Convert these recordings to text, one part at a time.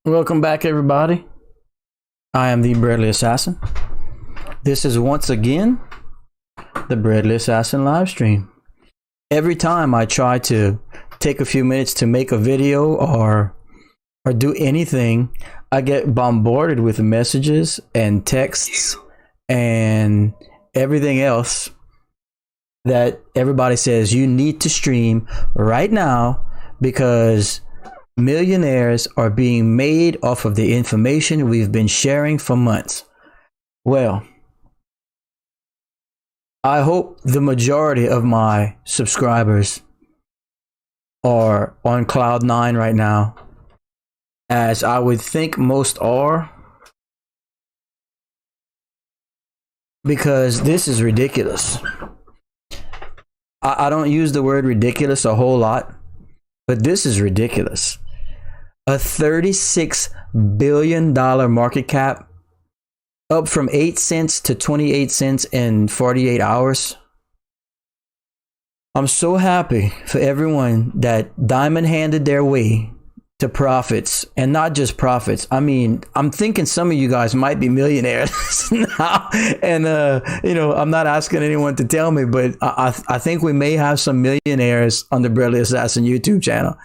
Welcome back, everybody. I am the Breadly Assassin. This is once again the Breadly Assassin live stream. Every time I try to take a few minutes to make a video or do anything, I get bombarded with messages and texts and everything else that everybody says you need to stream right now because millionaires are being made off of the information we've been sharing for months. Well, I hope the majority of my subscribers are on cloud nine right now, as I would think most are, because this is ridiculous. I don't use the word ridiculous a whole lot, but this is ridiculous. A $36 billion market cap, up from 8 cents to 28 cents in 48 hours. I'm so happy for everyone that diamond handed their way to profits, and not just profits. I mean, I'm thinking some of you guys might be millionaires now, and I'm not asking anyone to tell me, but I think we may have some millionaires on the Breadly Assassin YouTube channel.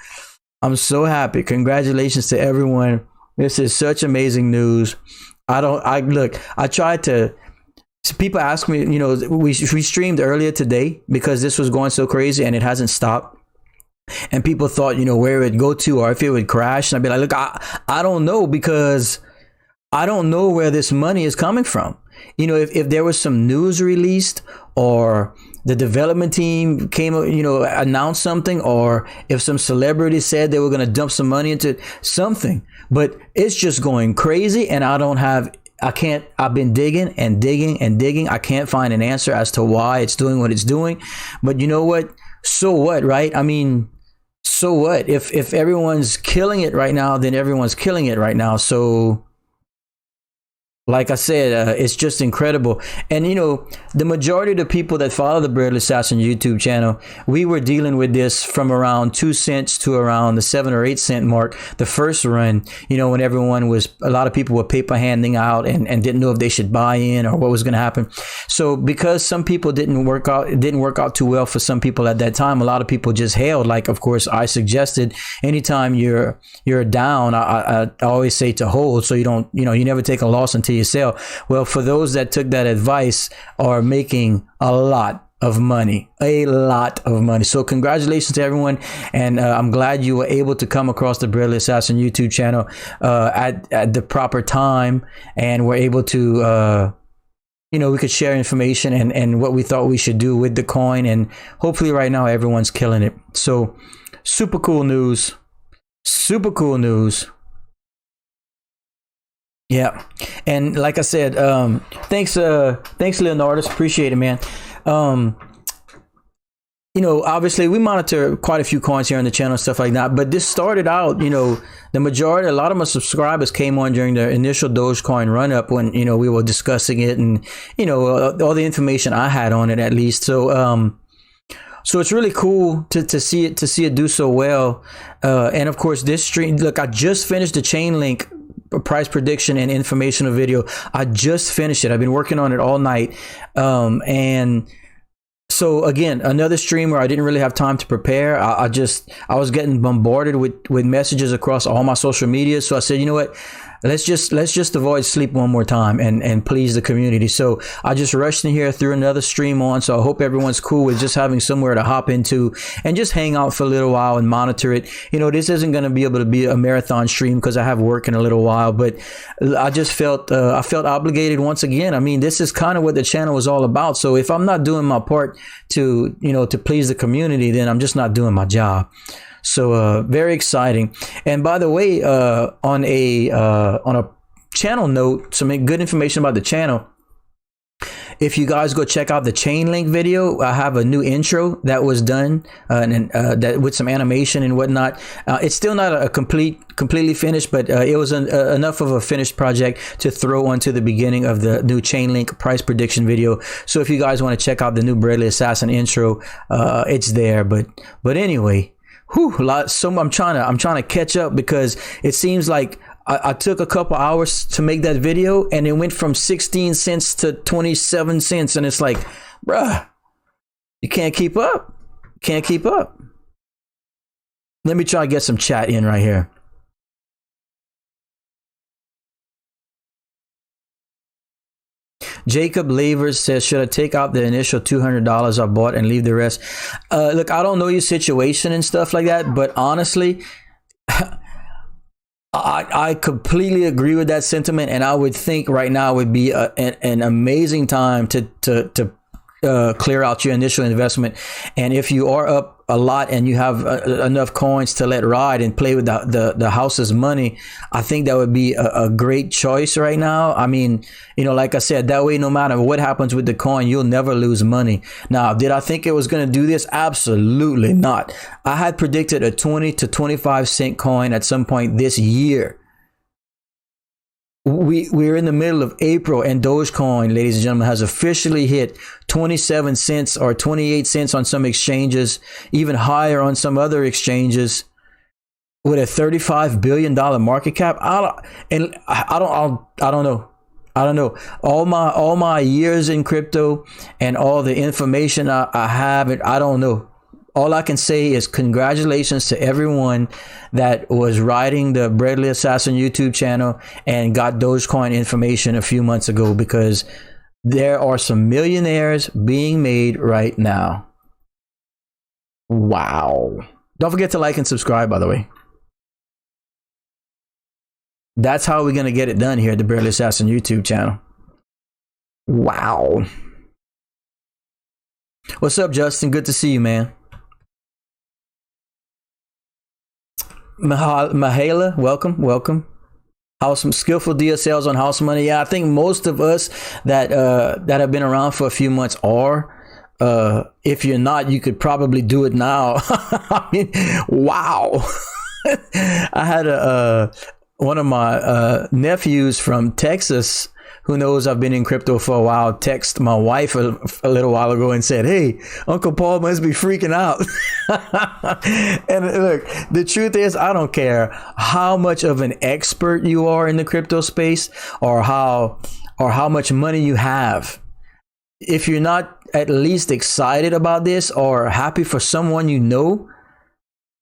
I'm so happy. Congratulations to everyone. This is such amazing news. I tried to, people ask me, we streamed earlier today because this was going so crazy and it hasn't stopped. And people thought, where it would go to or if it would crash. And I'd be like, look, I don't know, because I don't know where this money is coming from. If there was some news released, or the development team came, announced something, or if some celebrity said they were going to dump some money into something, but it's just going crazy. And I've been digging and digging and digging. I can't find an answer as to why it's doing what it's doing. But you know what? So what, right? I mean, so what? If everyone's killing it right now, then everyone's killing it right now. So, like I said, it's just incredible. And, the majority of the people that follow the Breadly Assassin YouTube channel, we were dealing with this from around 2 cents to around the 7 or 8 cent mark. The first run, when a lot of people were paper handing out and didn't know if they should buy in or what was going to happen. So because some people it didn't work out too well for some people at that time, a lot of people just held. Like, of course, I suggested anytime you're down, I always say to hold, so you don't, you never take a loss until you sell. Well, for those that took that advice, are making a lot of money. So congratulations to everyone. And I'm glad you were able to come across the Breadly Assassin YouTube channel at the proper time. And we're able to, we could share information and what we thought we should do with the coin. And hopefully right now everyone's killing it. So super cool news. Super cool news. Yeah. And like I said, thanks Leonardus. Appreciate it, man. Obviously we monitor quite a few coins here on the channel and stuff like that. But this started out, the majority, a lot of my subscribers came on during the initial Dogecoin run up when, we were discussing it and, all the information I had on it at least. So, so it's really cool to see it do so well. And of course this stream, look, I just finished the chain link price prediction and informational video. I just finished it. I've been working on it all night. And so again, another stream where I didn't really have time to prepare. I was getting bombarded with messages across all my social media. So I said, you know what? Let's just avoid sleep one more time and please the community. So I just rushed in here, threw another stream on. So I hope everyone's cool with just having somewhere to hop into and just hang out for a little while and monitor it. This isn't going to be able to be a marathon stream because I have work in a little while, but I just felt obligated once again. I mean, this is kind of what the channel is all about. So if I'm not doing my part to please the community, then I'm just not doing my job. So very exciting. And by the way, on a channel note, some good information about the channel. If you guys go check out the chain link video, I have a new intro that was done that with some animation and whatnot. It's still not a completely finished, but it was enough of a finished project to throw onto the beginning of the new chain link price prediction video. So if you guys want to check out the new Bradley Assassin intro, it's there. But anyway, I'm trying to catch up because it seems like I took a couple hours to make that video and it went from 16 cents to 27 cents. And it's like, bruh, you can't keep up. Can't keep up. Let me try to get some chat in right here. Jacob Lavers says, should I take out the initial $200 I bought and leave the rest? Look, I don't know your situation and stuff like that, but honestly, I completely agree with that sentiment, and I would think right now would be an amazing time to clear out your initial investment. And if you are up a lot and you have enough coins to let ride and play with the house's money, I think that would be a great choice right now. I mean, like I said, that way, no matter what happens with the coin, you'll never lose money. Now, did I think it was going to do this? Absolutely not. I had predicted a 20 to 25 cent coin at some point this year. We're in the middle of April, and Dogecoin, ladies and gentlemen, has officially hit 27 cents or 28 cents on some exchanges, even higher on some other exchanges, with a $35 billion market cap. I don't know. All my years in crypto and all the information I have, I don't know. All I can say is congratulations to everyone that was riding the Bradley Assassin YouTube channel and got Dogecoin information a few months ago, because there are some millionaires being made right now. Wow. Don't forget to like and subscribe, by the way. That's how we're going to get it done here at the Bradley Assassin YouTube channel. Wow. What's up, Justin? Good to see you, man. Mahala, welcome. House skillful DSLs on house money. Yeah, I think most of us that have been around for a few months are. If you're not, you could probably do it now. I mean, wow. I had one of my nephews from Texas, who knows I've been in crypto for a while, text my wife a little while ago and said, "Hey, Uncle Paul must be freaking out." And look, the truth is, I don't care how much of an expert you are in the crypto space or how much money you have. If you're not at least excited about this or happy for someone you know,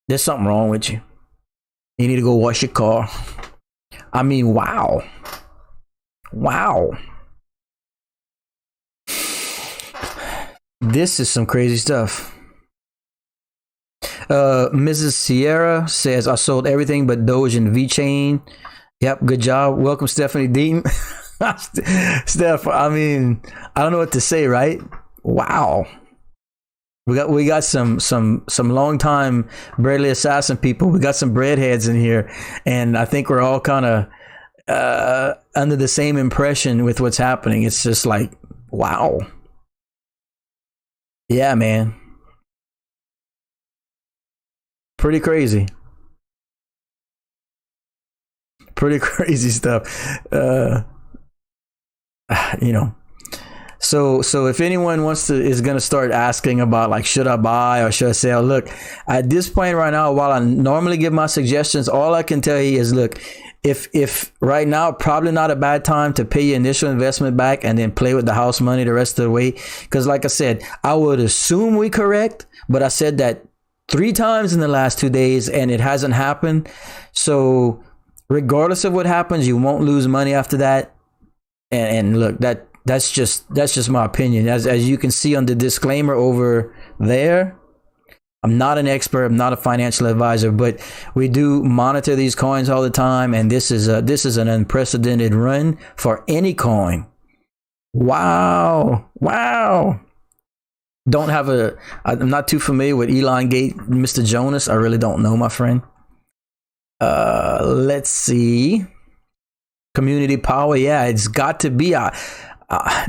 there's something wrong with you. You need to go wash your car. I mean, wow. This is some crazy stuff. Mrs. Sierra says, I sold everything but Doge and VeChain. Yep, good job. Welcome, Stephanie Dean. Steph, I mean, I don't know what to say, right? Wow. We got some long time Bradley Assassin people. We got some breadheads in here, and I think we're all kind of under the same impression with what's happening. It's just like, wow. Yeah, man. Pretty crazy. Pretty crazy stuff. So if anyone is going to start asking about like, should I buy or should I sell? Look, at this point right now, while I normally give my suggestions, all I can tell you is, look, if right now, probably not a bad time to pay your initial investment back and then play with the house money the rest of the way. Because like I said, I would assume we correct, but I said that 3 times in the last 2 days and it hasn't happened. So regardless of what happens, you won't lose money after that. And look, that's just my opinion. As you can see on the disclaimer over there, I'm not an expert. I'm not a financial advisor, but we do monitor these coins all the time. And this is an unprecedented run for any coin. Wow. Don't have I'm not too familiar with Elon Gate, Mr. Jonas. I really don't know, my friend. Let's see. Community power. Yeah, it's got to be.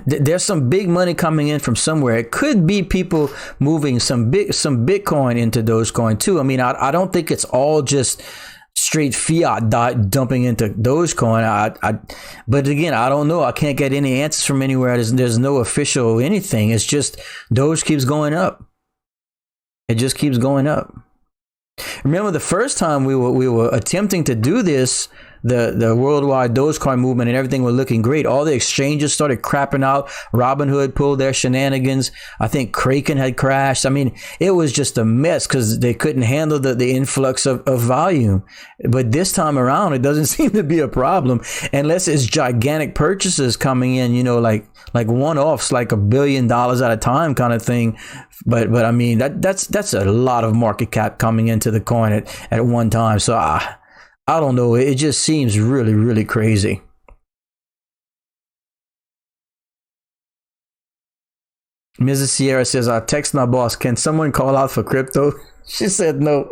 There's some big money coming in from somewhere. It could be people moving some Bitcoin into Dogecoin too. I mean, I don't think it's all just straight fiat dumping into Dogecoin. But again, I don't know. I can't get any answers from anywhere. There's no official anything. It's just Doge keeps going up. It just keeps going up. Remember the first time we were attempting to do this, the worldwide Dogecoin movement, and everything was looking great. All the exchanges started crapping out. Robinhood pulled their shenanigans. I think Kraken had crashed. I mean, it was just a mess because they couldn't handle the influx of volume. But this time around, it doesn't seem to be a problem unless it's gigantic purchases coming in, you know, like one-offs, like $1 billion at a time kind of thing. But I mean, that's a lot of market cap coming into the coin at one time. So I don't know. It just seems really, really crazy. Mrs. Sierra says, I text my boss, can someone call out for crypto? She said no.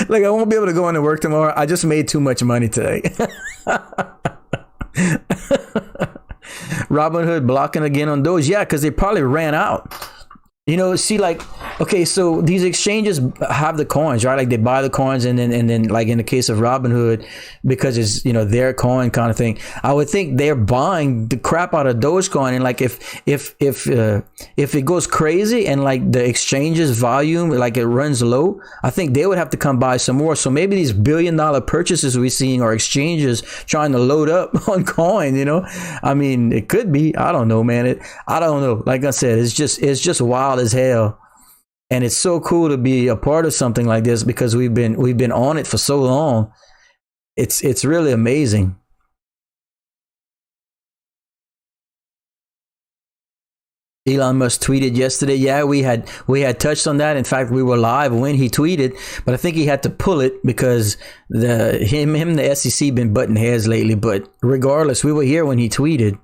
Like, I won't be able to go into work tomorrow. I just made too much money today. Robinhood blocking again on Doge. Yeah, because they probably ran out. You know, see, like, okay, so these exchanges have the coins, right? Like they buy the coins and then like in the case of Robinhood, because it's, you know, their coin kind of thing. I would think they're buying the crap out of Dogecoin, and like if it goes crazy and like the exchange's volume, like it runs low, I think they would have to come buy some more. So maybe these $1 billion purchases we're seeing are exchanges trying to load up on coin, you know? I mean, it could be. I don't know, man. I don't know. Like I said, it's just wild as hell. And it's so cool to be a part of something like this because we've been on it for so long. It's really amazing. Elon Musk tweeted yesterday. Yeah, we had touched on that. In fact, we were live when he tweeted, but I think he had to pull it because him and the SEC been butting heads lately. But regardless, we were here when he tweeted.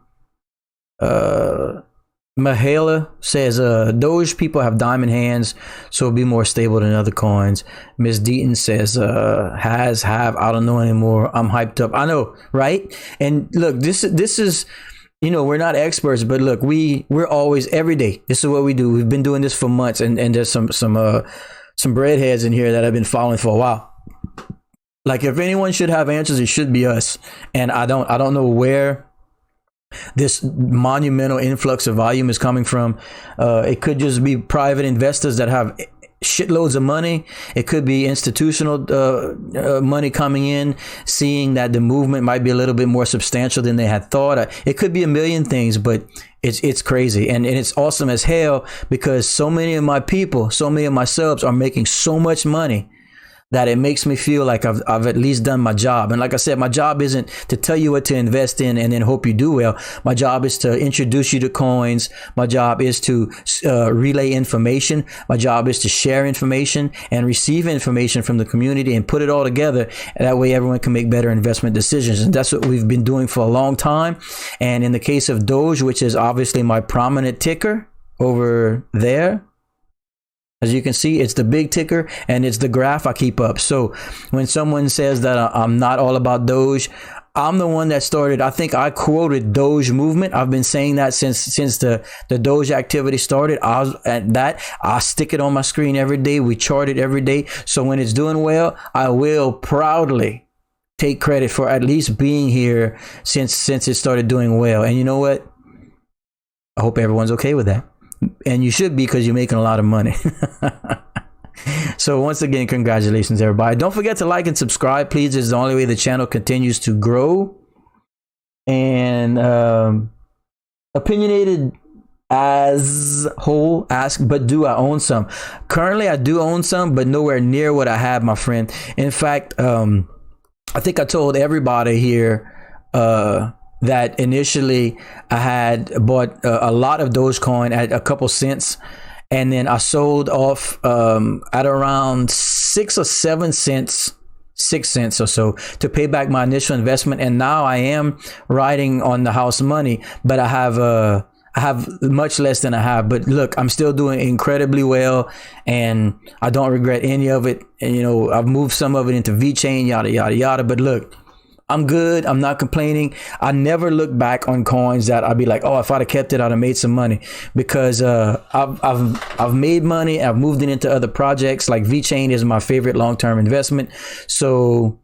Mahala says, Doge people have diamond hands, so it'll be more stable than other coins. Miss Deaton says, I don't know anymore. I'm hyped up. I know, right? And look, this is, you know, we're not experts, but look, we're always every day. This is what we do. We've been doing this for months, and there's some breadheads in here that have been following for a while. Like, if anyone should have answers, it should be us. And I don't know where this monumental influx of volume is coming from. It could just be private investors that have shitloads of money. It could be institutional money coming in, seeing that the movement might be a little bit more substantial than they had thought. It could be a million things, but it's crazy. And it's awesome as hell because so many of my people, so many of my subs are making so much money that it makes me feel like I've at least done my job. And like I said, my job isn't to tell you what to invest in and then hope you do well. My job is to introduce you to coins. My job is to relay information. My job is to share information and receive information from the community and put it all together. And that way everyone can make better investment decisions. And that's what we've been doing for a long time. And in the case of Doge, which is obviously my prominent ticker over there, as you can see, it's the big ticker and it's the graph I keep up. So when someone says that I'm not all about Doge, I'm the one that started. I think I quoted Doge movement. I've been saying that since the Doge activity started. I stick it on my screen every day. We chart it every day. So when it's doing well, I will proudly take credit for at least being here since it started doing well. And you know what? I hope everyone's okay with that. And you should be, because you're making a lot of money. So once again, congratulations, everybody. Don't forget to like and subscribe, please. It's the only way the channel continues to grow. And opinionated as whole ask, but do I own some? Currently, I do own some, but nowhere near what I have, my friend. In fact, I think I told everybody here that initially I had bought a lot of Dogecoin at a couple cents, and then I sold off at around 6 or 7 cents, 6 cents or so, to pay back my initial investment. And now I am riding on the house money, but I I have much less than I have, but look, I'm still doing incredibly well, and I don't regret any of it. And, you know, I've moved some of it into VeChain, yada, yada, yada. But look, I'm good. I'm not complaining. I never look back on coins that I'd be like, oh, if I'd have kept it, I'd have made some money, because I've made money. I've moved it into other projects. Like VeChain is my favorite long-term investment. So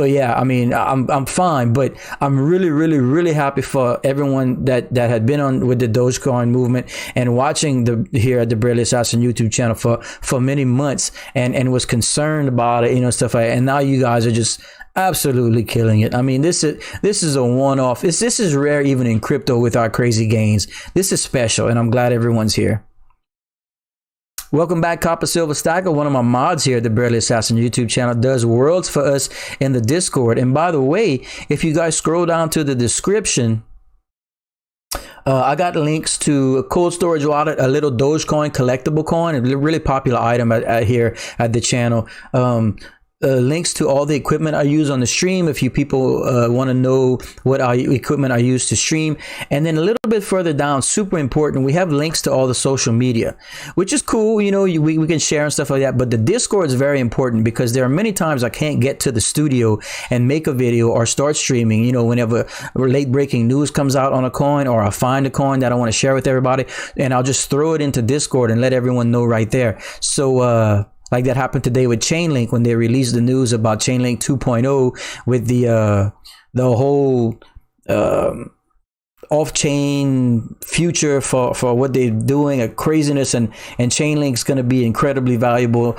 yeah, I mean, I'm fine, but I'm really, really, really happy for everyone that had been on with the Dogecoin movement and watching here at the Barely Assassin YouTube channel for many months and was concerned about it, you know, stuff like that. And now you guys are just absolutely killing it. I mean, this is a one-off. This is rare even in crypto with our crazy gains. This is special, and I'm glad everyone's here. Welcome back, Copper Silver Stacker. One of my mods here at the Barely Assassin YouTube channel does worlds for us in the Discord. And by the way, if you guys scroll down to the description, I got links to a cold storage wallet, a little Dogecoin collectible coin, a really popular item here at the channel. Links to all the equipment I use on the stream if you people want to know what equipment I use to stream. And then a little bit further down, super important, we have links to all the social media, which is cool. You know, we can share and stuff like that. But the Discord is very important because there are many times I can't get to the studio and make a video or start streaming, you know, whenever late breaking news comes out on a coin, or I find a coin that I want to share with everybody, and I'll just throw it into Discord and let everyone know right there. So, like that happened today with Chainlink when they released the news about Chainlink 2.0 with the whole off-chain future for what they're doing, a craziness, and Chainlink's going to be incredibly valuable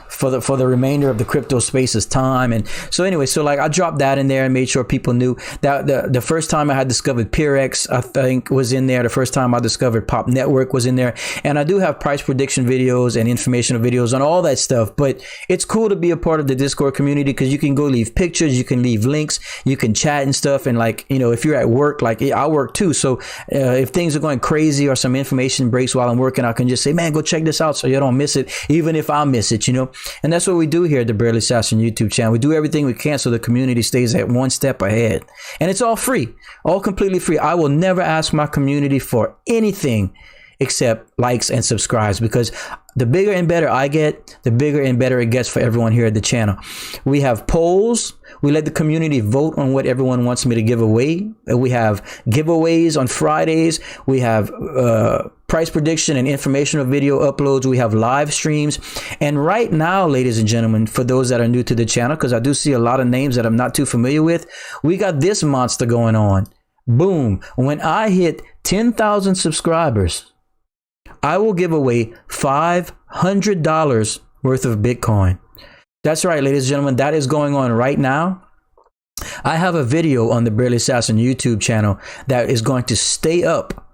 for the remainder of the crypto space's time. And so anyway, so like I dropped that in there and made sure people knew that the first time I had discovered PeerX, I think, was in there. The first time I discovered Pop Network was in there. And I do have price prediction videos and informational videos on all that stuff. But it's cool to be a part of the Discord community because you can go leave pictures, you can leave links, you can chat and stuff. And like, you know, if you're at work, like I work too. So if things are going crazy or some information breaks while I'm working, I can just say, man, go check this out so you don't miss it, even if I miss it, you know. And that's what we do here at the Barely Assassin YouTube channel. We do everything we can so the community stays at one step ahead. And it's all free, all completely free. I will never ask my community for anything except likes and subscribes, because the bigger and better I get, the bigger and better it gets for everyone here at the channel. We have polls. We let the community vote on what everyone wants me to give away. We have giveaways on Fridays. We have price prediction and informational video uploads. We have live streams. And right now, ladies and gentlemen, for those that are new to the channel, because I do see a lot of names that I'm not too familiar with, we got this monster going on. Boom. When I hit 10,000 subscribers, I will give away $500 worth of Bitcoin. That's right, ladies and gentlemen, that is going on right now. I have a video on the Barely Assassin YouTube channel that is going to stay up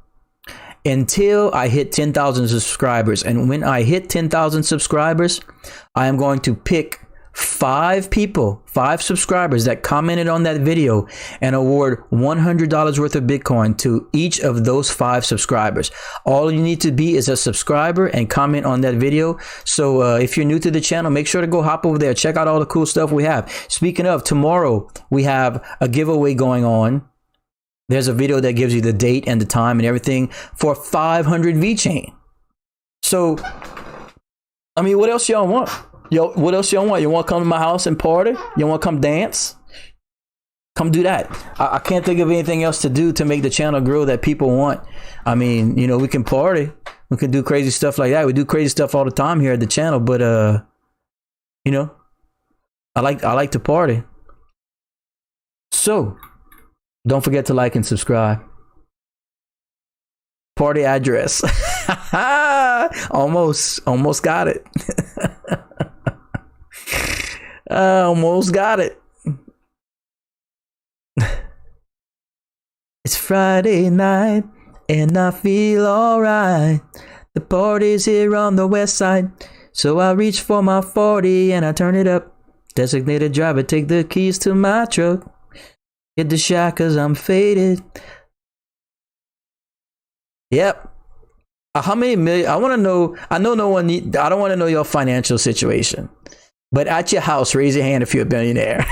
until I hit 10,000 subscribers. And when I hit 10,000 subscribers, I am going to pick 5 people, 5 subscribers that commented on that video and award $100 worth of Bitcoin to each of those 5 subscribers. All you need to be is a subscriber and comment on that video. So if you're new to the channel, make sure to go hop over there. Check out all the cool stuff we have. Speaking of, tomorrow we have a giveaway going on. There's a video that gives you the date and the time and everything for 500 VeChain. So, I mean, what else y'all want? Yo, what else y'all want? You want to come to my house and party? You want to come dance? Come do that. I can't think of anything else to do to make the channel grow that people want. I mean, you know, we can party. We can do crazy stuff like that. We do crazy stuff all the time here at the channel, but you know, I like to party. So, don't forget to like and subscribe. Party address. Almost got it. Almost got it. It's Friday night and I feel alright. The party's here on the west side, so I reach for my 40 and I turn it up. Designated driver, take the keys to my truck. Hit the shack 'cause I'm faded. Yep. How many million? I want to know. I know no one. I don't want to know your financial situation. But at your house, raise your hand if you're a billionaire.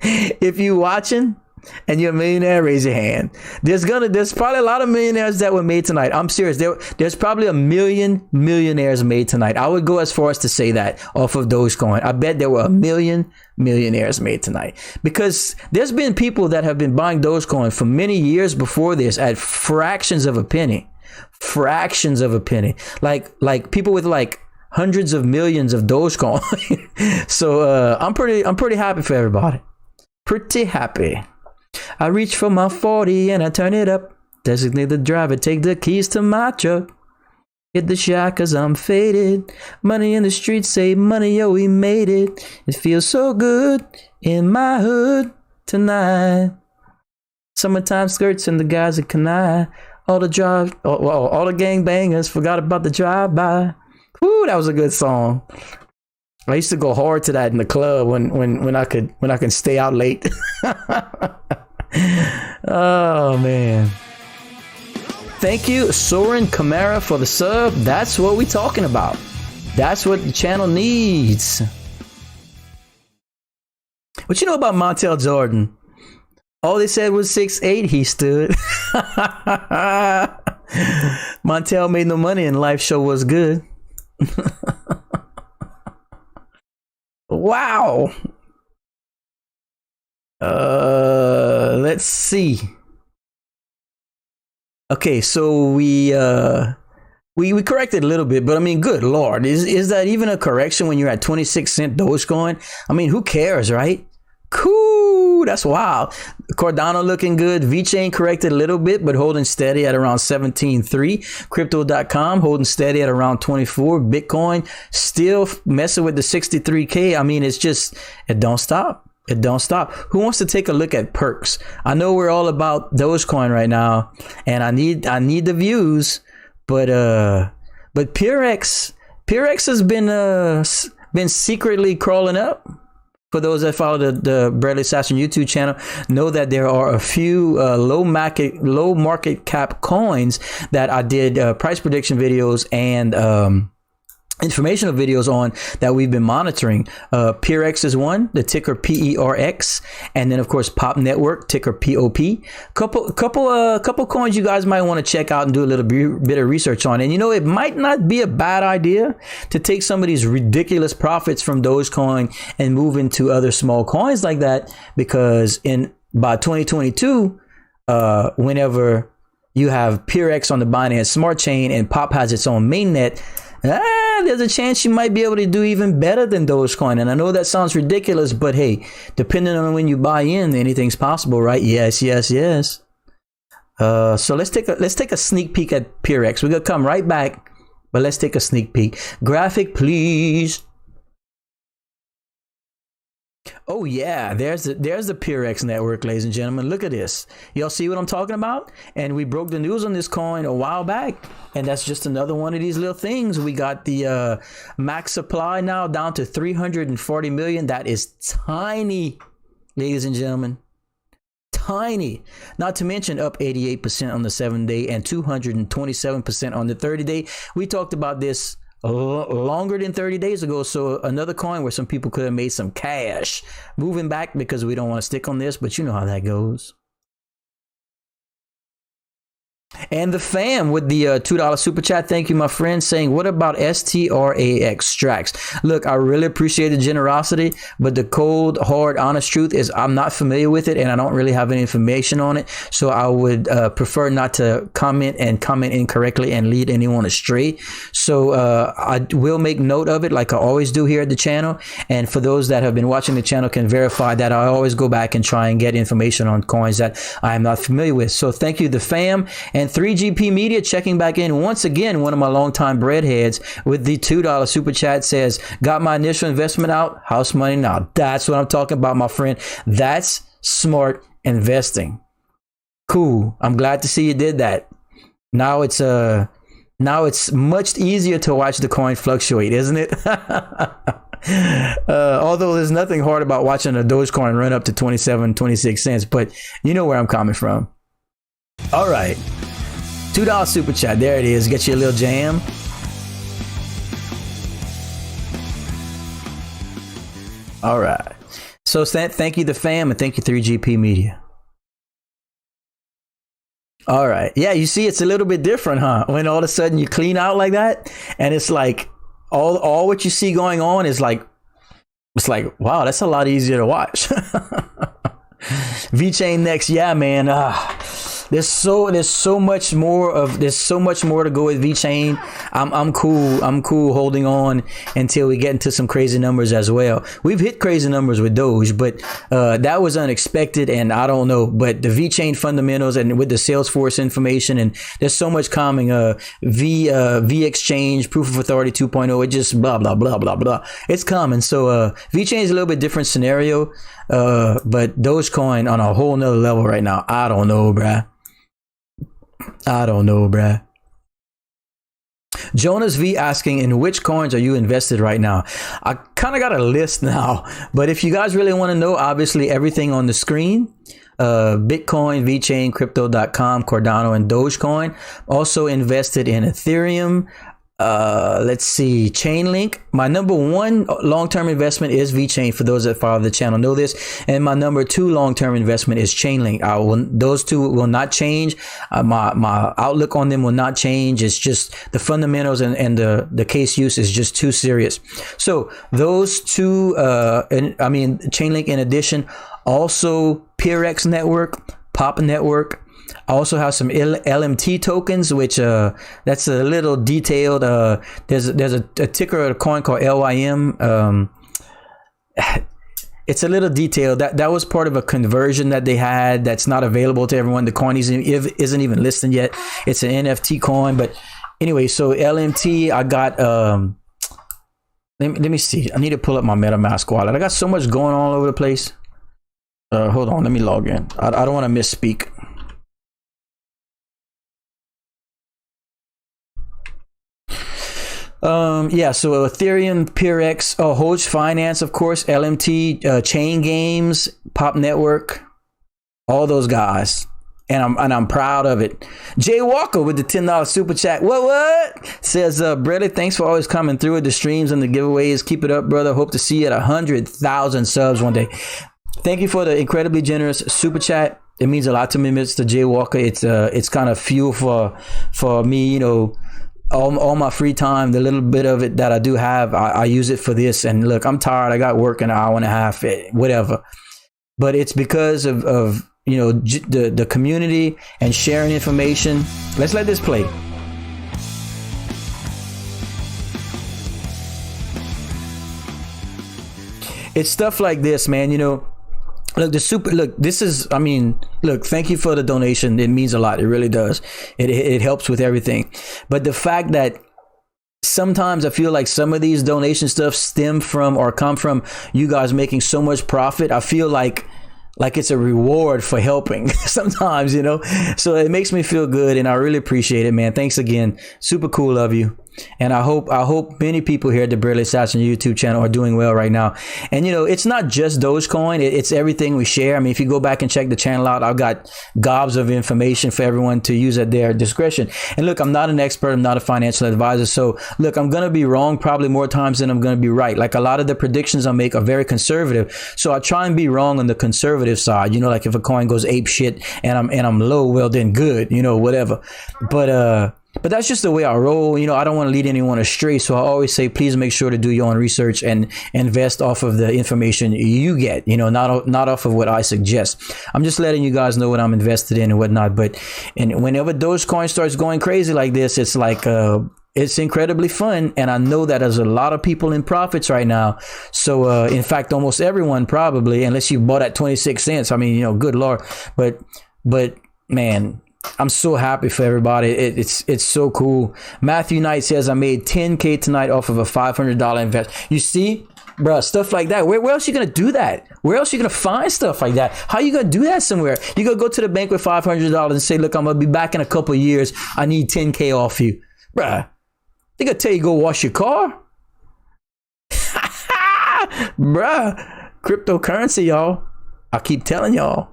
If you watching, and you're a millionaire, raise your hand. There's probably a lot of millionaires that were made tonight. I'm serious. There's probably 1 million millionaires made tonight. I would go as far as to say that off of Dogecoin. I bet there were 1 million millionaires made tonight, because there's been people that have been buying Dogecoin for many years before this at fractions of a penny. Like people with like hundreds of millions of Dogecoin. So I'm pretty happy for everybody. Pretty happy. I reach for my 40 and I turn it up. Designate the driver, take the keys to my truck. Hit the shot cause I'm faded. Money in the streets, say money, yo, we made it. It feels so good in my hood tonight. Summertime skirts and the guys at Kanai. All the gangbangers forgot about the drive-by. Woo, that was a good song. I used to go hard to that in the club when I could stay out late. Oh man. Thank you, Soren Camara, for the sub. That's what we talking about. That's what the channel needs. What you know about Montel Jordan? All they said was 6'8", he stood. Montel made no money and life show was good. Wow. Let's see. Okay, so we corrected a little bit, but I mean, good Lord, is that even a correction when you're at 26-cent Dogecoin? I mean, who cares, right? Cool, that's wild. Cardano looking good. VeChain corrected a little bit, but holding steady at around 17.3. Crypto.com holding steady at around 24. Bitcoin still messing with the 63K. I mean, it don't stop. It don't stop. Who wants to take a look at perks? I know we're all about Dogecoin right now, and I need the views, but PureX has been secretly crawling up. For those that follow the Bradley Assassin YouTube channel, know that there are a few low market cap coins that I did price prediction videos and informational videos on that we've been monitoring. PureX is one, the ticker PERX, and then of course Pop Network, ticker POP. Couple coins you guys might want to check out and do a little bit of research on. And you know, it might not be a bad idea to take some of these ridiculous profits from Dogecoin and move into other small coins like that, because by 2022, whenever you have PureX on the Binance Smart Chain and Pop has its own mainnet, there's a chance you might be able to do even better than Dogecoin. And I know that sounds ridiculous, but hey, depending on when you buy in, anything's possible, right? Yes. So let's take a sneak peek at PureX. We're gonna come right back, but let's take a sneak peek. Graphic, please. Oh yeah, there's the PureX network, ladies and gentlemen. Look at this. Y'all see what I'm talking about? And we broke the news on this coin a while back, and that's just another one of these little things. We got the max supply now down to 340 million. That is tiny, ladies and gentlemen. Tiny. Not to mention up 88% on the 7-day and 227% on the 30-day. We talked about this longer than 30 days ago. So another coin where some people could have made some cash. Moving back because we don't want to stick on this, but you know how that goes. And the fam with the $2 super chat. Thank you, my friend, saying, what about STRAX Strax? Look, I really appreciate the generosity, but the cold, hard, honest truth is I'm not familiar with it and I don't really have any information on it. So I would prefer not to comment incorrectly and lead anyone astray. So I will make note of it like I always do here at the channel. And for those that have been watching the channel can verify that I always go back and try and get information on coins that I am not familiar with. So thank you, the fam. And 3GP Media checking back in once again. One of my longtime breadheads with the $2 super chat says, got my initial investment out, house money now. That's what I'm talking about, my friend. That's smart investing. Cool. I'm glad to see you did that. Now it's much easier to watch the coin fluctuate, isn't it? Although there's nothing hard about watching a Dogecoin run up to 26 cents, but you know where I'm coming from. All right. $2 super chat. There it is. Get you a little jam. All right. So thank you, the fam, and thank you, 3GP Media. All right. Yeah, you see, it's a little bit different, huh? When all of a sudden you clean out like that, and it's like all what you see going on is like, it's like, wow, that's a lot easier to watch. VeChain next, yeah, man. There's so much more to go with VeChain. I'm cool holding on until we get into some crazy numbers as well. We've hit crazy numbers with Doge, but that was unexpected, and I don't know. But the VeChain fundamentals and with the Salesforce information, and there's so much coming. V Exchange, Proof of Authority 2.0. It just blah blah blah blah blah. It's coming. So VeChain is a little bit different scenario, but Dogecoin on a whole nother level right now. I don't know, bruh. Jonas V asking, in which coins are you invested right now? I kind of got a list now, but if you guys really want to know, obviously everything on the screen, Bitcoin, VeChain, Crypto.com, Cardano, and Dogecoin. Also invested in Ethereum. Let's see, Chainlink. My number one long-term investment is VeChain, for those that follow the channel know this, and my number two long-term investment is Chainlink. Those two will not change. My outlook on them will not change. It's just the fundamentals and the case use is just too serious. So those two, Chainlink in addition, also PRX network, Pop network. I also have some LMT tokens, which that's a little detailed. There's a ticker, a coin called LYM. It's a little detailed. That was part of a conversion that they had that's not available to everyone. The coin isn't even listed yet. It's an NFT coin. But anyway, so LMT, I got let me see. I need to pull up my MetaMask wallet. I got so much going on all over the place. Hold on, let me log in. I don't want to misspeak. So Ethereum, PRX, Hodge Finance, of course, LMT, Chain Games, Pop Network, all those guys. And I'm proud of it. Jay Walker with the $10 super chat. What? Says, brother, thanks for always coming through with the streams and the giveaways. Keep it up, brother. Hope to see you at 100,000 subs one day. Thank you for the incredibly generous super chat. It means a lot to me, Mr. Jay Walker. It's kind of fuel for me, all my free time, the little bit of it that I do have, I use it for this. And look, I'm tired. I got work in an hour and a half, whatever. But it's because of the community and sharing information. Let's let this play. It's stuff like this, man. Look, thank you for the donation. It means a lot. It really does. It helps with everything. But the fact that sometimes I feel like some of these donation stuff stem from or come from you guys making so much profit, I feel like it's a reward for helping sometimes, so it makes me feel good, and I really appreciate it, man. Thanks again. Super cool of you. And I hope many people here at the Barely Assassin YouTube channel are doing well right now. And it's not just Dogecoin, it's everything we share. I mean, if you go back and check the channel out, I've got gobs of information for everyone to use at their discretion. And look, I'm not an expert, I'm not a financial advisor, so look, I'm gonna be wrong probably more times than I'm gonna be right. Like a lot of the predictions I make are very conservative, so I try and be wrong on the conservative side. Like if a coin goes ape shit and I'm low, well then good, whatever. But that's just the way I roll. I don't want to lead anyone astray. So I always say, please make sure to do your own research and invest off of the information you get, not off of what I suggest. I'm just letting you guys know what I'm invested in and whatnot. And whenever Dogecoin starts going crazy like this, it's like, it's incredibly fun. And I know that there's a lot of people in profits right now. So, in fact, almost everyone probably, unless you bought at 26 cents. I mean, good Lord. But man, I'm so happy for everybody. It's so cool. Matthew Knight says, I made $10K tonight off of a $500 invest. You see, bro, stuff like that. Where else are you going to do that? Where else are you going to find stuff like that? How are you going to do that somewhere? You going to go to the bank with $500 and say, look, I'm going to be back in a couple of years. I need 10K off you. Bruh, they going to tell you go wash your car? Bruh, cryptocurrency, y'all. I keep telling y'all.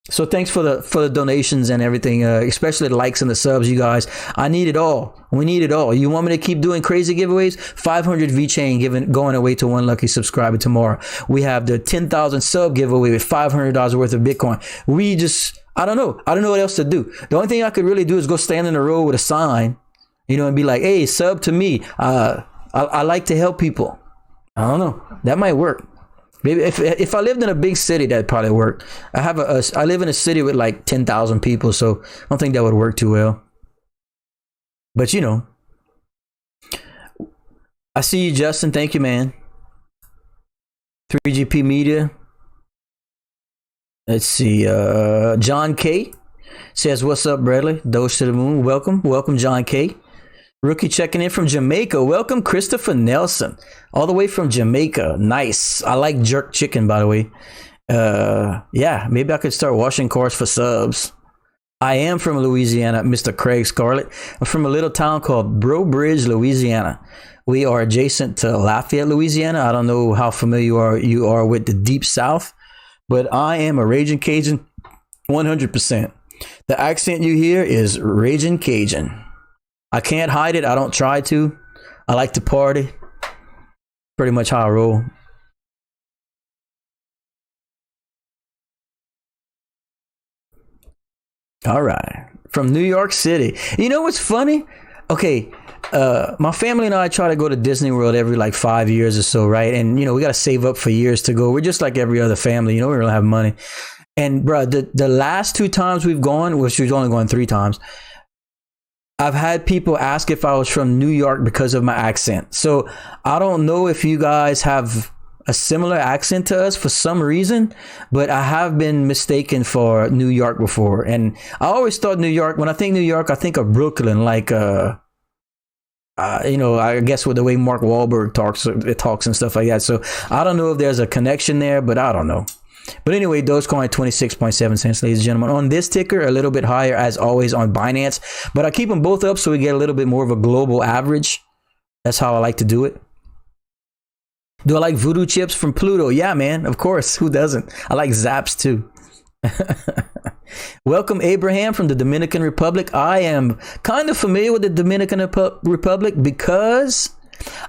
So thanks for the donations and everything, especially the likes and the subs, you guys. I need it all. We need it all. You want me to keep doing crazy giveaways? 500 VChain going away to one lucky subscriber tomorrow. We have the 10,000 sub giveaway with $500 worth of Bitcoin. I don't know. I don't know what else to do. The only thing I could really do is go stand in the road with a sign, and be like, hey, sub to me. I like to help people. I don't know. That might work. Maybe if I lived in a big city, that'd probably work. I live in a city with like 10,000 people, so I don't think that would work too well. But I see you, Justin. Thank you, man. 3GP Media. Let's see. John K says, "What's up, Bradley? Doge to the moon. Welcome, John K. Rookie checking in from Jamaica. Welcome, Christopher Nelson, all the way from Jamaica. Nice. I like jerk chicken, by the way. Yeah, maybe I could start washing cars for subs. I am from Louisiana, Mr. Craig Scarlett. I'm from a little town called Breaux Bridge, Louisiana. We are adjacent to Lafayette, Louisiana. I don't know how familiar you are with the Deep South, but I am a Raging Cajun 100%. The accent you hear is Raging Cajun. I can't hide it. I don't try to. I like to party. Pretty much how I roll. All right. From New York City. You know what's funny? Okay. My family and I try to go to Disney World every like 5 years or so, right? And, we got to save up for years to go. We're just like every other family. We don't have money. And, bro, the last 2 times we've gone, which we've only gone 3 times, I've had people ask if I was from New York because of my accent. So I don't know if you guys have a similar accent to us for some reason, but I have been mistaken for New York before. And I always thought New York, when I think New York, I think of Brooklyn, like, I guess with the way Mark Wahlberg talks and stuff like that. So I don't know if there's a connection there, but I don't know. But anyway, Dogecoin 26.7 cents, ladies and gentlemen. On this ticker, a little bit higher as always on Binance, but I keep them both up so we get a little bit more of a global average. That's how I like to do it. Do I like voodoo chips from Pluto? Yeah, man, of course. Who doesn't? I like Zaps too. Welcome, Abraham from the Dominican Republic. I am kind of familiar with the Dominican Republic because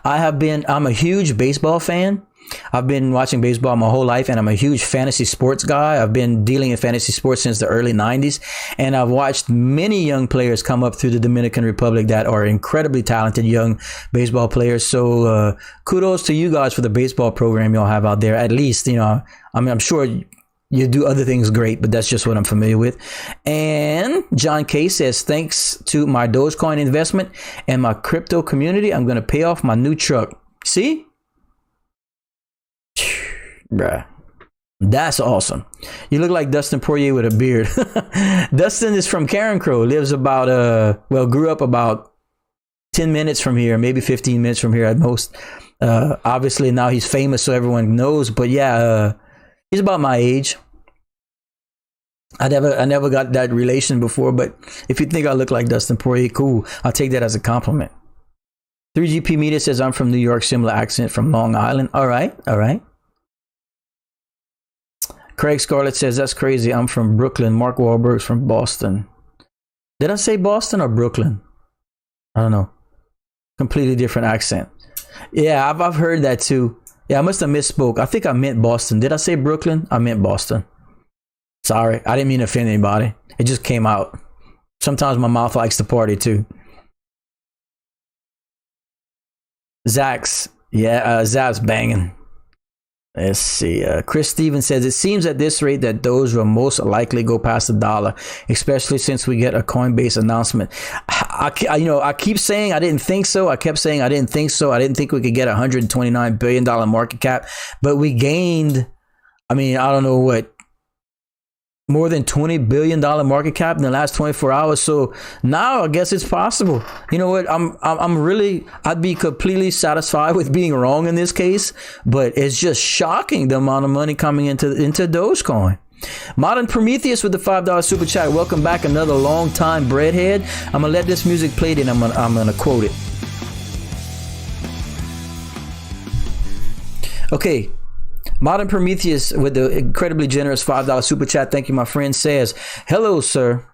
I'm a huge baseball fan. I've been watching baseball my whole life, and I'm a huge fantasy sports guy. I've been dealing in fantasy sports since the early 90s, and I've watched many young players come up through the Dominican Republic that are incredibly talented young baseball players. So kudos to you guys for the baseball program y'all have out there. At least, I'm sure you do other things great, but that's just what I'm familiar with. And John K says, thanks to my Dogecoin investment and my crypto community, I'm going to pay off my new truck. See? Bruh, that's awesome. You look like Dustin Poirier with a beard. Dustin is from Karen Crow, lives grew up about 10 minutes from here, maybe 15 minutes from here at most. Obviously now he's famous, so everyone knows, but yeah, he's about my age. I never got that relation before, but if you think I look like Dustin Poirier, cool. I'll take that as a compliment. 3GP Media says I'm from New York, similar accent from Long Island. All right. Craig Scarlett says, that's crazy. I'm from Brooklyn. Mark Wahlberg's from Boston. Did I say Boston or Brooklyn? I don't know. Completely different accent. Yeah, I've heard that too. Yeah, I must have misspoke. I think I meant Boston. Did I say Brooklyn? I meant Boston. Sorry, I didn't mean to offend anybody. It just came out. Sometimes my mouth likes to party too. Zax. Yeah, Zap's banging. Let's see. Chris Stevens says, it seems at this rate that Doge will most likely go past $1, especially since we get a Coinbase announcement. I keep saying I didn't think so. I kept saying I didn't think so. I didn't think we could get a $129 billion market cap, but we gained, I don't know what, more than $20 billion market cap in the last 24 hours. So now I guess it's possible. You know what? I'd be completely satisfied with being wrong in this case, but it's just shocking the amount of money coming into Dogecoin. Modern Prometheus with the $5 super chat. Welcome back, another long time breadhead. I'm gonna let this music play, and I'm gonna quote it. Okay. Modern Prometheus with the incredibly generous $5 super chat. Thank you, my friend. Says, hello, sir.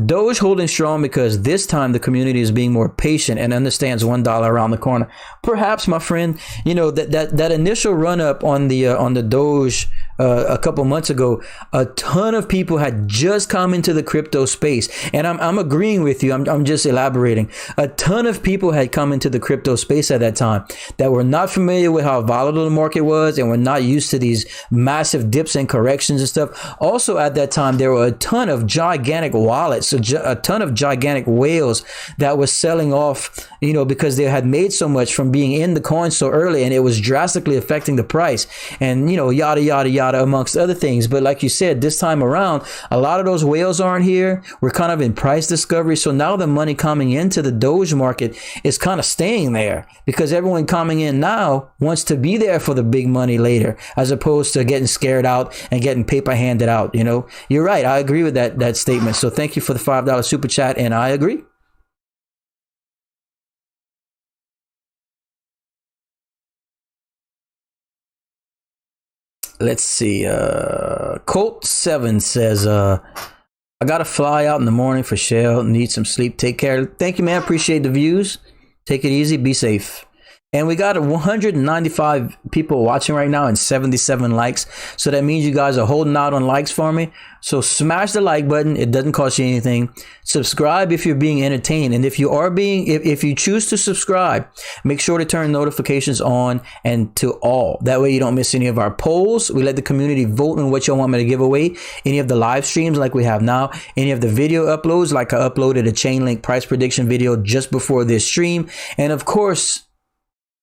Doge holding strong because this time the community is being more patient and understands $1 around the corner. Perhaps, my friend, you know, that initial run up on the Doge a couple months ago, a ton of people had just come into the crypto space, and I'm agreeing with you. I'm just elaborating. A ton of people had come into the crypto space at that time that were not familiar with how volatile the market was and were not used to these massive dips and corrections and stuff. Also, at that time, there were a ton of gigantic wallets, so a ton of gigantic whales that was selling off, you know, because they had made so much from being in the coin so early, and it was drastically affecting the price, and you know, yada yada yada, amongst other things. But like you said, this time around, a lot of those whales aren't here. We're kind of in price discovery. So now the money coming into the Doge market is kind of staying there because everyone coming in now wants to be there for the big money later, as opposed to getting scared out and getting paper handed out. You know, you're right. I agree with that statement. So thank you for the $5 super chat. And I agree. Let's see. Colt7 says, I got to fly out in the morning for Shell. Need some sleep. Take care. Thank you, man. Appreciate the views. Take it easy. Be safe. And we got 195 people watching right now and 77 likes. So that means you guys are holding out on likes for me. So smash the like button. It doesn't cost you anything. Subscribe if you're being entertained. And if you are if you choose to subscribe, make sure to turn notifications on and to all. That way you don't miss any of our polls. We let the community vote on what you want me to give away. Any of the live streams like we have now. Any of the video uploads, like I uploaded a chain link price prediction video just before this stream. And of course,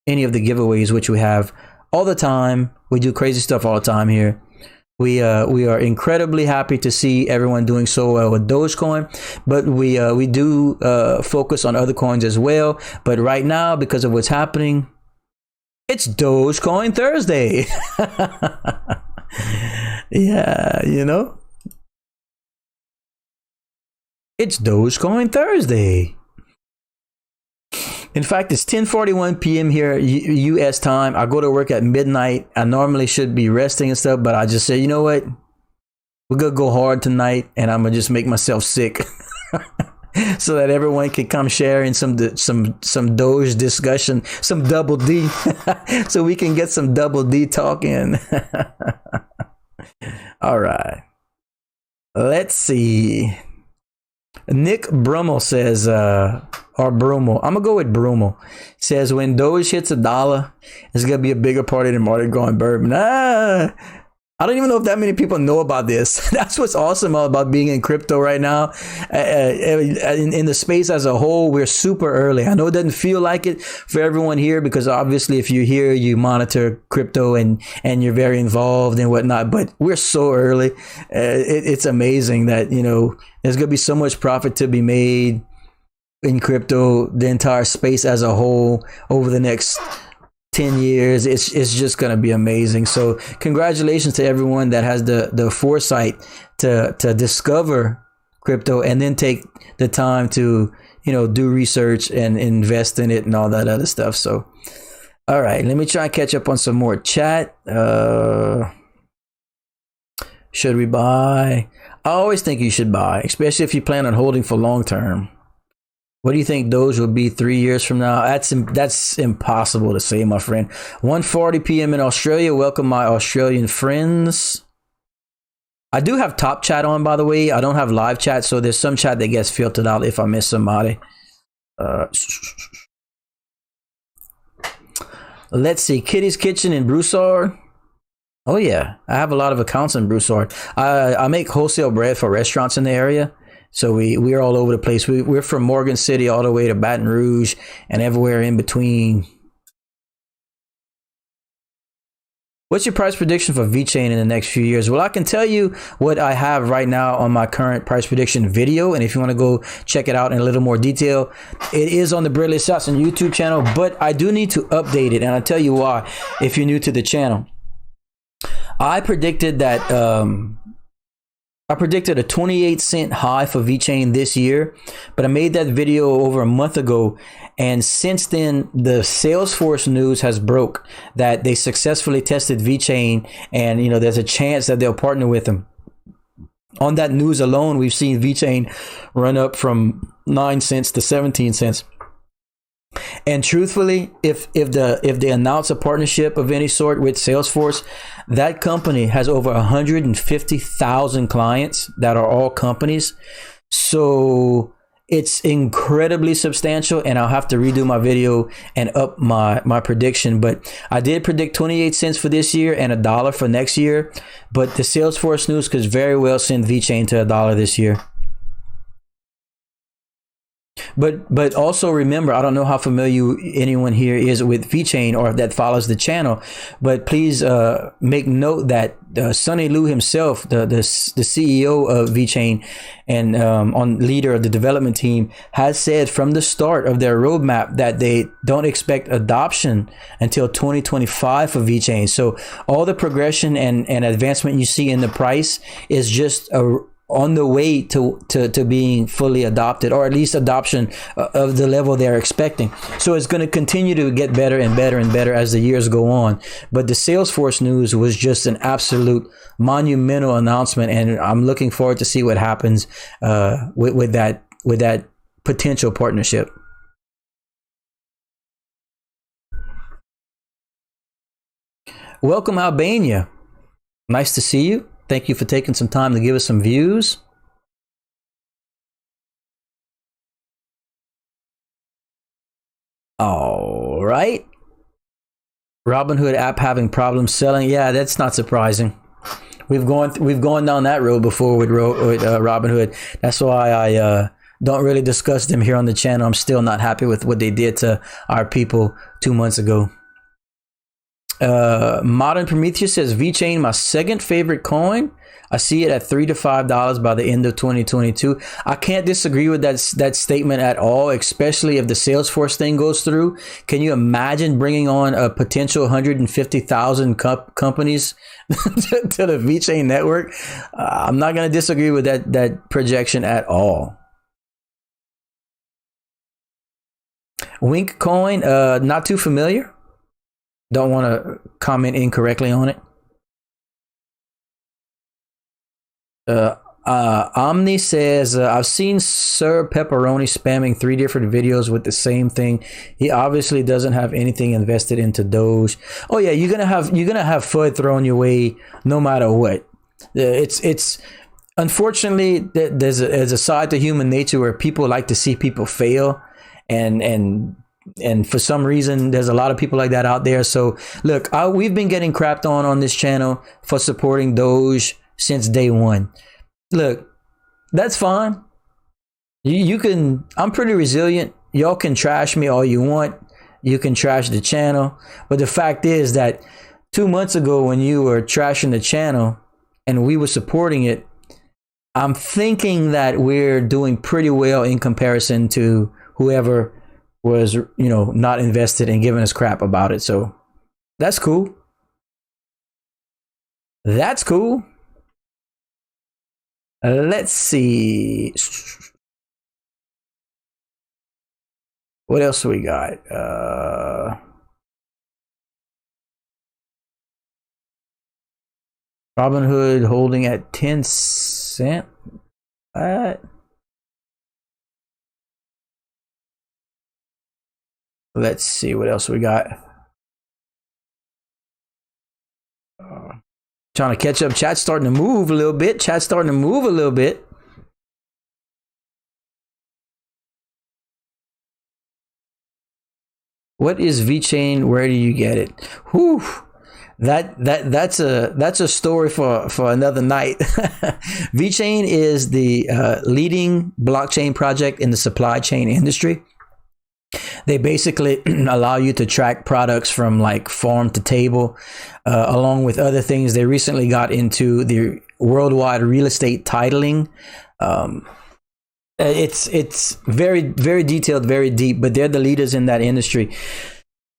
any of the giveaways, which we have all the time. We do crazy stuff all the time here. We are incredibly happy to see everyone doing so well with Dogecoin, but we do focus on other coins as well. But right now, because of what's happening, it's Dogecoin Thursday. Yeah, you know, it's Dogecoin Thursday. In fact, it's 10:41 p.m. here, U.S. time. I go to work at midnight. I normally should be resting and stuff, but I just said, you know what? We're going to go hard tonight, and I'm going to just make myself sick so that everyone can come share in some Doge discussion, some double D, so we can get some double D talk in. All right. Let's see. Nick Brummel says, or Brummel, I'm gonna go with Brummel, says when Doge hits $1, it's gonna be a bigger party than Mardi Gras and bourbon. I don't even know if that many people know about this. That's what's awesome about being in crypto right now. In the space as a whole, we're super early. I know it doesn't feel like it for everyone here because obviously if you're here, you monitor crypto and you're very involved and whatnot, but we're so early. It's amazing that, you know, there's going to be so much profit to be made in crypto, the entire space as a whole over the next 10 years. It's just going to be amazing. So congratulations to everyone that has the foresight to discover crypto and then take the time to, you know, do research and invest in it and all that other stuff. So, all right, let me try and catch up on some more chat. Should we buy? I always think you should buy, especially if you plan on holding for long term. What do you think Doge will be 3 years from now? That's impossible to say, my friend. 1:40 p.m. in Australia. Welcome my Australian friends. I do have top chat on, by the way. I don't have live chat, so there's some chat that gets filtered out if I miss somebody. Let's see. Kitty's Kitchen in Broussard. Oh yeah, I have a lot of accounts in Broussard. I make wholesale bread for restaurants in the area. So we're all over the place. We're from Morgan City all the way to Baton Rouge and everywhere in between. What's your price prediction for VeChain in the next few years? Well, I can tell you what I have right now on my current price prediction video. And if you want to go check it out in a little more detail, it is on the Bradley Assassin YouTube channel. But I do need to update it. And I'll tell you why if you're new to the channel. I predicted that I predicted a 28-cent high for VeChain this year, but I made that video over a month ago. And since then, the Salesforce news has broke that they successfully tested VeChain, and there's a chance that they'll partner with them. On that news alone, we've seen VeChain run up from 9 cents to 17 cents. And truthfully, if they announce a partnership of any sort with Salesforce, that company has over 150,000 clients that are all companies. So it's incredibly substantial, and I'll have to redo my video and up my prediction. But I did predict 28 cents for this year and $1 for next year. But the Salesforce news could very well send VeChain to $1 this year. But also remember, I don't know how familiar anyone here is with VeChain or that follows the channel, but please make note that Sonny Liu himself, the CEO of VeChain and leader of the development team, has said from the start of their roadmap that they don't expect adoption until 2025 for VeChain. So all the progression and advancement you see in the price is just on the way to being fully adopted, or at least adoption of the level they're expecting. So it's going to continue to get better and better and better as the years go on. But the Salesforce news was just an absolute monumental announcement, and I'm looking forward to see what happens with that potential partnership. Welcome, Albania. Nice to see you. Thank you for taking some time to give us some views. All right. Robinhood app having problems selling. Yeah, that's not surprising. We've gone down that road before with Robinhood. That's why I don't really discuss them here on the channel. I'm still not happy with what they did to our people 2 months ago. Modern Prometheus says VeChain, my second favorite coin. I see it at $3 to $5 by the end of 2022. I can't disagree with that statement at all, especially if the Salesforce thing goes through. Can you imagine bringing on a potential 150,000 companies to the VeChain network? I'm not going to disagree with that projection at all. Wink coin, not too familiar. Don't want to comment incorrectly on it. Omni says, I've seen Sir Pepperoni spamming 3 different videos with the same thing. He obviously doesn't have anything invested into Doge. Oh yeah, you're gonna have FUD thrown your way no matter what. It's unfortunately there's a side to human nature where people like to see people fail, and for some reason there's a lot of people like that out there. So look, we've been getting crapped on this channel for supporting Doge since day one. Look, that's fine. You can, I'm pretty resilient. Y'all can trash me all you want. You can trash the channel. But the fact is that 2 months ago when you were trashing the channel and we were supporting it, I'm thinking that we're doing pretty well in comparison to whoever was, not invested and giving us crap about it. So that's cool. That's cool. Let's see. What else we got? Robinhood holding at 10 cent. Let's see what else we got. Trying to catch up. Chat's starting to move a little bit. What is VeChain? Where do you get it? Whew. That's a story for another night. VeChain is the leading blockchain project in the supply chain industry. They basically allow you to track products from like farm to table, along with other things. They recently got into the worldwide real estate titling. It's very, very detailed, very deep, but they're the leaders in that industry.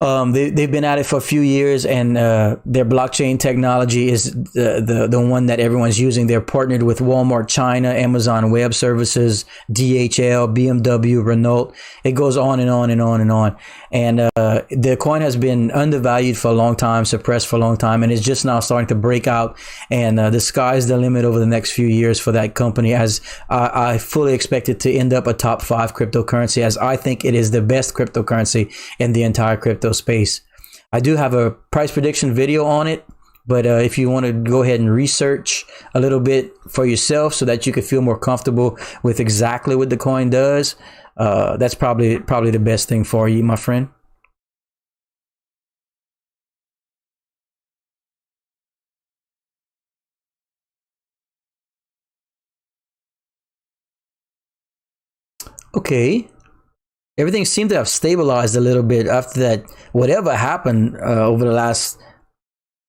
They've been at it for a few years, and their blockchain technology is the one that everyone's using. They're partnered with Walmart China, Amazon Web Services, DHL, BMW, Renault. It goes on and on and on and on. And the coin has been undervalued for a long time, suppressed for a long time, and it's just now starting to break out. And the sky's the limit over the next few years for that company, as I fully expect it to end up a top 5 cryptocurrency, as I think it is the best cryptocurrency in the entire crypto space. I do have a price prediction video on it, but if you want to go ahead and research a little bit for yourself so that you can feel more comfortable with exactly what the coin does, that's probably the best thing for you, my friend. Okay. Everything seemed to have stabilized a little bit after that. Whatever happened over the last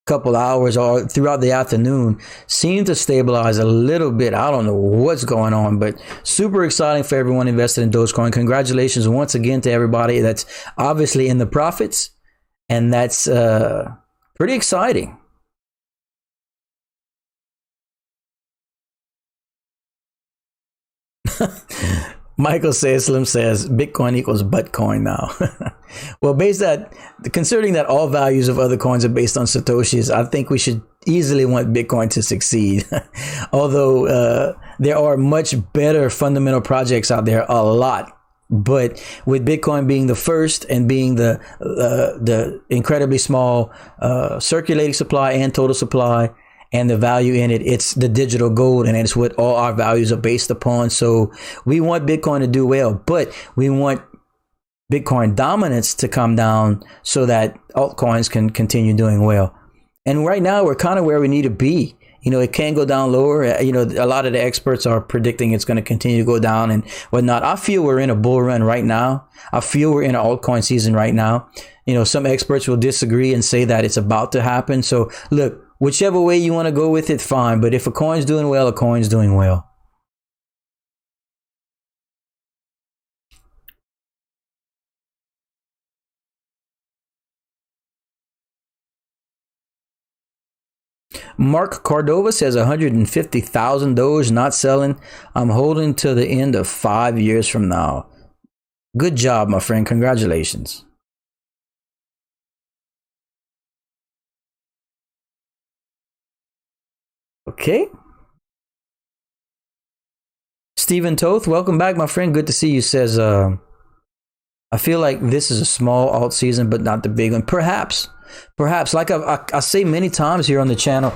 couple hours or throughout the afternoon seemed to stabilize a little bit. I don't know what's going on, but super exciting for everyone invested in Dogecoin. Congratulations once again to everybody that's obviously in the profits, and that's pretty exciting. Michael says, Slim says, Bitcoin equals buttcoin now. Well, considering that all values of other coins are based on Satoshis, I think we should easily want Bitcoin to succeed. Although there are much better fundamental projects out there, a lot. But with Bitcoin being the first and being the incredibly small circulating supply and total supply, and the value in it, it's the digital gold, and it's what all our values are based upon. So we want Bitcoin to do well, but we want Bitcoin dominance to come down so that altcoins can continue doing well. And right now we're kind of where we need to be. It can go down lower. A lot of the experts are predicting it's going to continue to go down and whatnot. I feel we're in a bull run right now. I feel we're in an altcoin season right now. Some experts will disagree and say that it's about to happen. So look, whichever way you want to go with it, fine. But if a coin's doing well, a coin's doing well. Mark Cordova says 150,000 Doge, not selling. I'm holding to the end of 5 years from now. Good job, my friend. Congratulations. Okay. Stephen Toth, welcome back, my friend. Good to see you. Says, I feel like this is a small alt season, but not the big one. Perhaps, like I say many times here on the channel,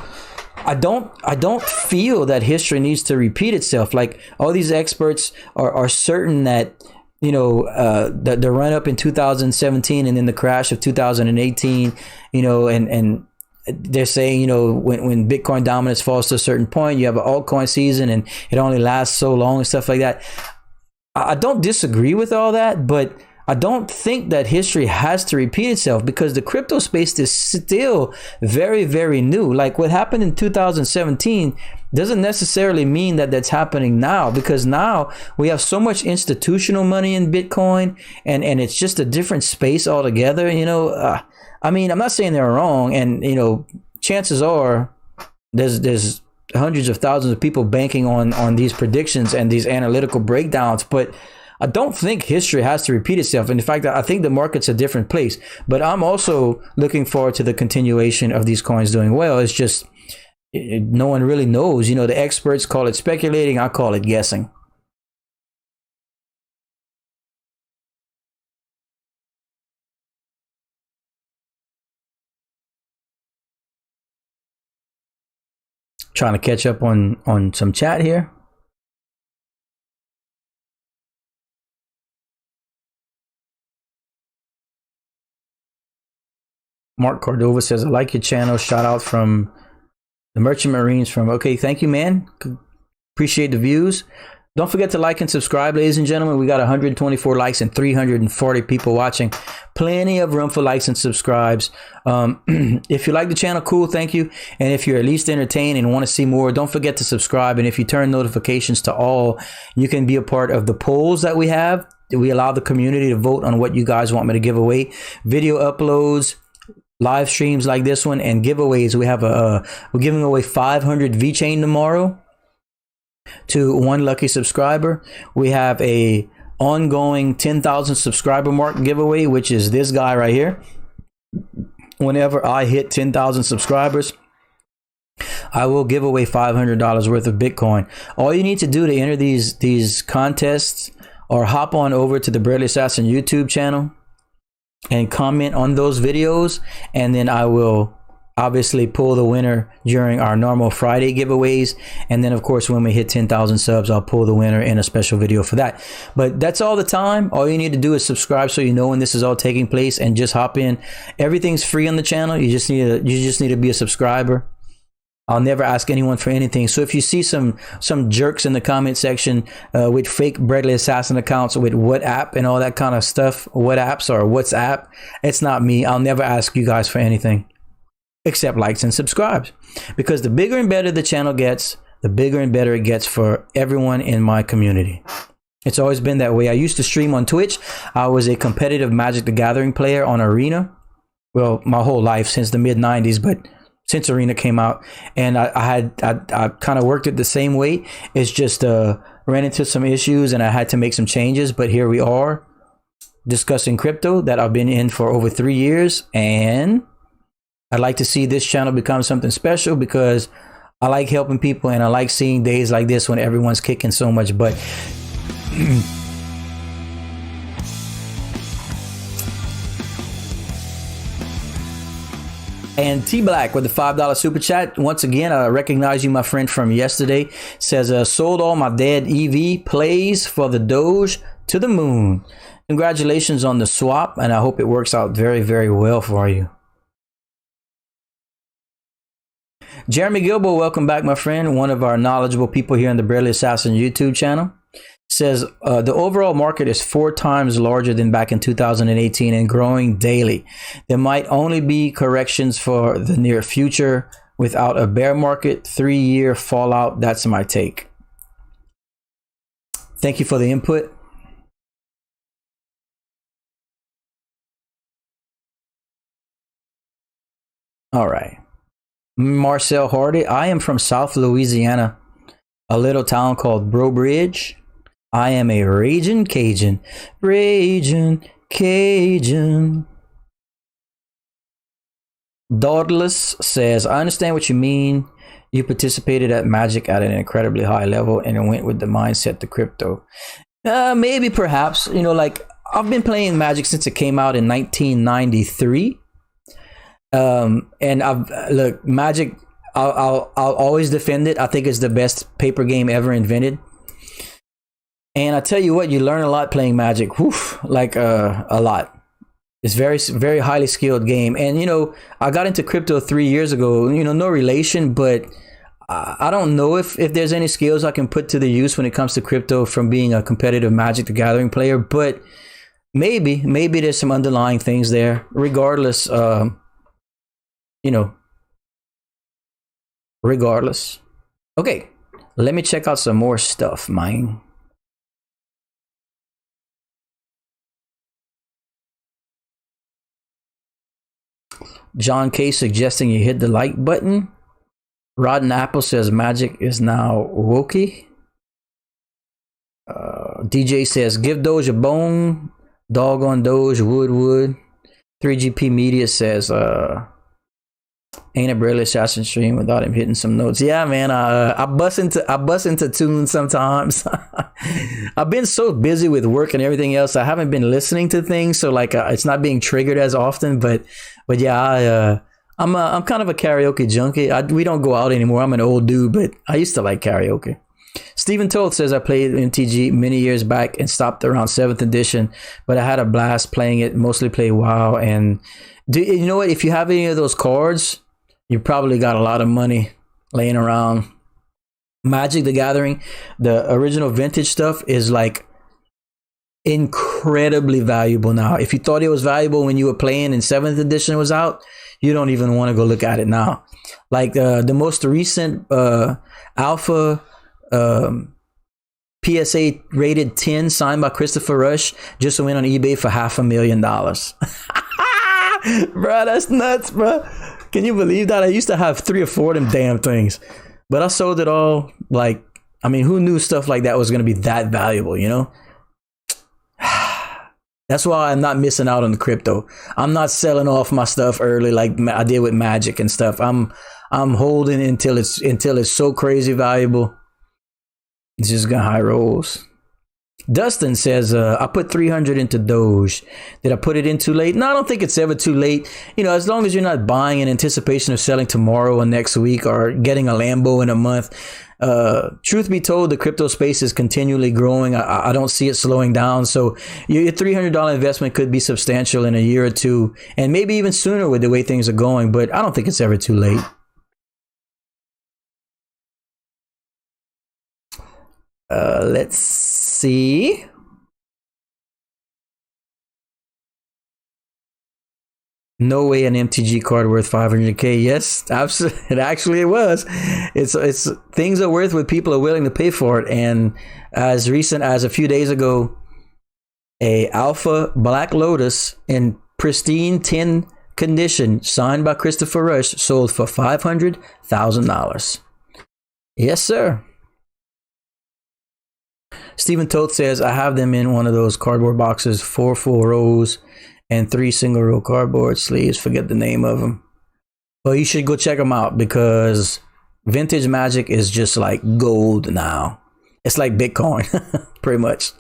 I don't feel that history needs to repeat itself. Like all these experts are certain that, that the run up in 2017 and then the crash of 2018, and they're saying, when Bitcoin dominance falls to a certain point, you have an altcoin season and it only lasts so long and stuff like that. I don't disagree with all that, but I don't think that history has to repeat itself, because the crypto space is still very, very new. Like what happened in 2017 doesn't necessarily mean that that's happening now, because now we have so much institutional money in Bitcoin, and it's just a different space altogether. I mean, I'm not saying they're wrong, and chances are there's hundreds of thousands of people banking on these predictions and these analytical breakdowns, but I don't think history has to repeat itself. And in fact, I think the market's a different place. But I'm also looking forward to the continuation of these coins doing well. It's just no one really knows. The experts call it speculating. I call it guessing. Trying to catch up on some chat here. Mark Cordova says, I like your channel. Shout out from the Merchant Marines okay, thank you, man. Appreciate the views. Don't forget to like and subscribe, ladies and gentlemen. We got 124 likes and 340 people watching. Plenty of room for likes and subscribes. If you like the channel, cool, thank you. And if you're at least entertained and want to see more, don't forget to subscribe. And if you turn notifications to all, you can be a part of the polls that we have. we allow the community to vote on what you guys want me to give away. Video uploads, live streams like this one, and giveaways. We have we're giving away 500 VeChain tomorrow to one lucky subscriber. We have a ongoing 10,000 subscriber mark giveaway, which is this guy right here. Whenever I hit 10,000 subscribers, I will give away $500 worth of Bitcoin. All you need to do to enter these contests or hop on over to the Bradley Assassin YouTube channel and comment on those videos, and then I will obviously pull the winner during our normal Friday giveaways. And then of course, when we hit 10,000 subs, I'll pull the winner in a special video for that. But that's all the time. All you need to do is subscribe so you know when this is all taking place, and just hop in. Everything's free on the channel. You just need to be a subscriber. I'll never ask anyone for anything. So if you see some jerks in the comment section with fake Bradley Assassin accounts with what app and all that kind of stuff, what apps or WhatsApp, it's not me. I'll never ask you guys for anything except likes and subscribes, because the bigger and better the channel gets, the bigger and better it gets for everyone in my community. It's always been that way. I used to stream on Twitch. I was a competitive Magic the Gathering player on Arena. Well, my whole life since the mid 90s, but since Arena came out, and I kind of worked it the same way. It's just ran into some issues and I had to make some changes, but here we are discussing crypto that I've been in for over 3 years, and I'd like to see this channel become something special because I like helping people, and I like seeing days like this when everyone's kicking so much butt. And T Black with the $5 super chat. Once again, I recognize you, my friend, from yesterday. Says, sold all my dead EV plays for the Doge to the moon. Congratulations on the swap, and I hope it works out very, very well for you. Jeremy Gilbo, welcome back, my friend. One of our knowledgeable people here on the Bradley Assassin YouTube channel. Says the overall market is 4 times larger than back in 2018 and growing daily. There might only be corrections for the near future without a bear market. 3-year fallout. That's my take. Thank you for the input. All right. Marcel Hardy. I am from South Louisiana, a little town called Bro Bridge. I am a raging Cajun. Raging Cajun. Dauntless says, I understand what you mean. You participated at Magic at an incredibly high level and went with the mindset to crypto. Maybe, perhaps. You know, like, I've been playing Magic since it came out in 1993. And look, Magic, I'll always defend it. I think it's the best paper game ever invented. And I tell you what, you learn a lot playing Magic. Woof, like a lot. It's very, very highly skilled game. And, you know, I got into crypto 3 years ago, you know, no relation, but I don't know if there's any skills I can put to the use when it comes to crypto from being a competitive Magic the Gathering player. But maybe there's some underlying things there. Regardless, you know, regardless. Okay, let me check out some more stuff, man. John K suggesting you hit the like button. Rotten Apple says Magic is now wokey. DJ says give Doge a bone. Dog on Doge, wood. 3GP Media says ain't a Bradley Assassin stream without him hitting some notes. Yeah, man. I bust into tunes sometimes. I've been so busy with work and everything else. I haven't been listening to things, so like it's not being triggered as often. But yeah, I'm kind of a karaoke junkie. We don't go out anymore. I'm an old dude, but I used to like karaoke. Stephen Toth says I played MTG many years back and stopped around 7th edition, but I had a blast playing it. Mostly play WoW. And you know what? If you have any of those cards, you probably got a lot of money laying around. Magic the Gathering, the original vintage stuff is like incredibly valuable now. If you thought it was valuable when you were playing and 7th edition was out, you don't even want to go look at it now. Like the most recent alpha PSA rated 10 signed by Christopher Rush just went on eBay for $500,000. Bro, that's nuts, bro. Can you believe that? I used to have 3 or 4 of them damn things, but I sold it all. Like, I mean, who knew stuff like that was going to be that valuable, you know? That's why I'm not missing out on the crypto. I'm not selling off my stuff early like I did with Magic and stuff. I'm holding until it's so crazy valuable. It's just got high rolls. Dustin says, I put 300 into Doge. Did I put it in too late? No, I don't think it's ever too late. You know, as long as you're not buying in anticipation of selling tomorrow or next week or getting a Lambo in a month. Truth be told, the crypto space is continually growing. I don't see it slowing down. So your $300 investment could be substantial in a year or two, and maybe even sooner with the way things are going. But I don't think it's ever too late. Let's see. No way an MTG card worth 500K. Yes, absolutely. Actually, it was. It's things are worth what people are willing to pay for it. And as recent as a few days ago, a Alpha Black Lotus in pristine tin condition, signed by Christopher Rush, sold for $500,000. Yes, sir. Stephen Toth says, I have them in one of those cardboard boxes, 4 full rows and 3 single row cardboard sleeves. Forget the name of them. But you should go check them out because vintage Magic is just like gold now. It's like Bitcoin, pretty much.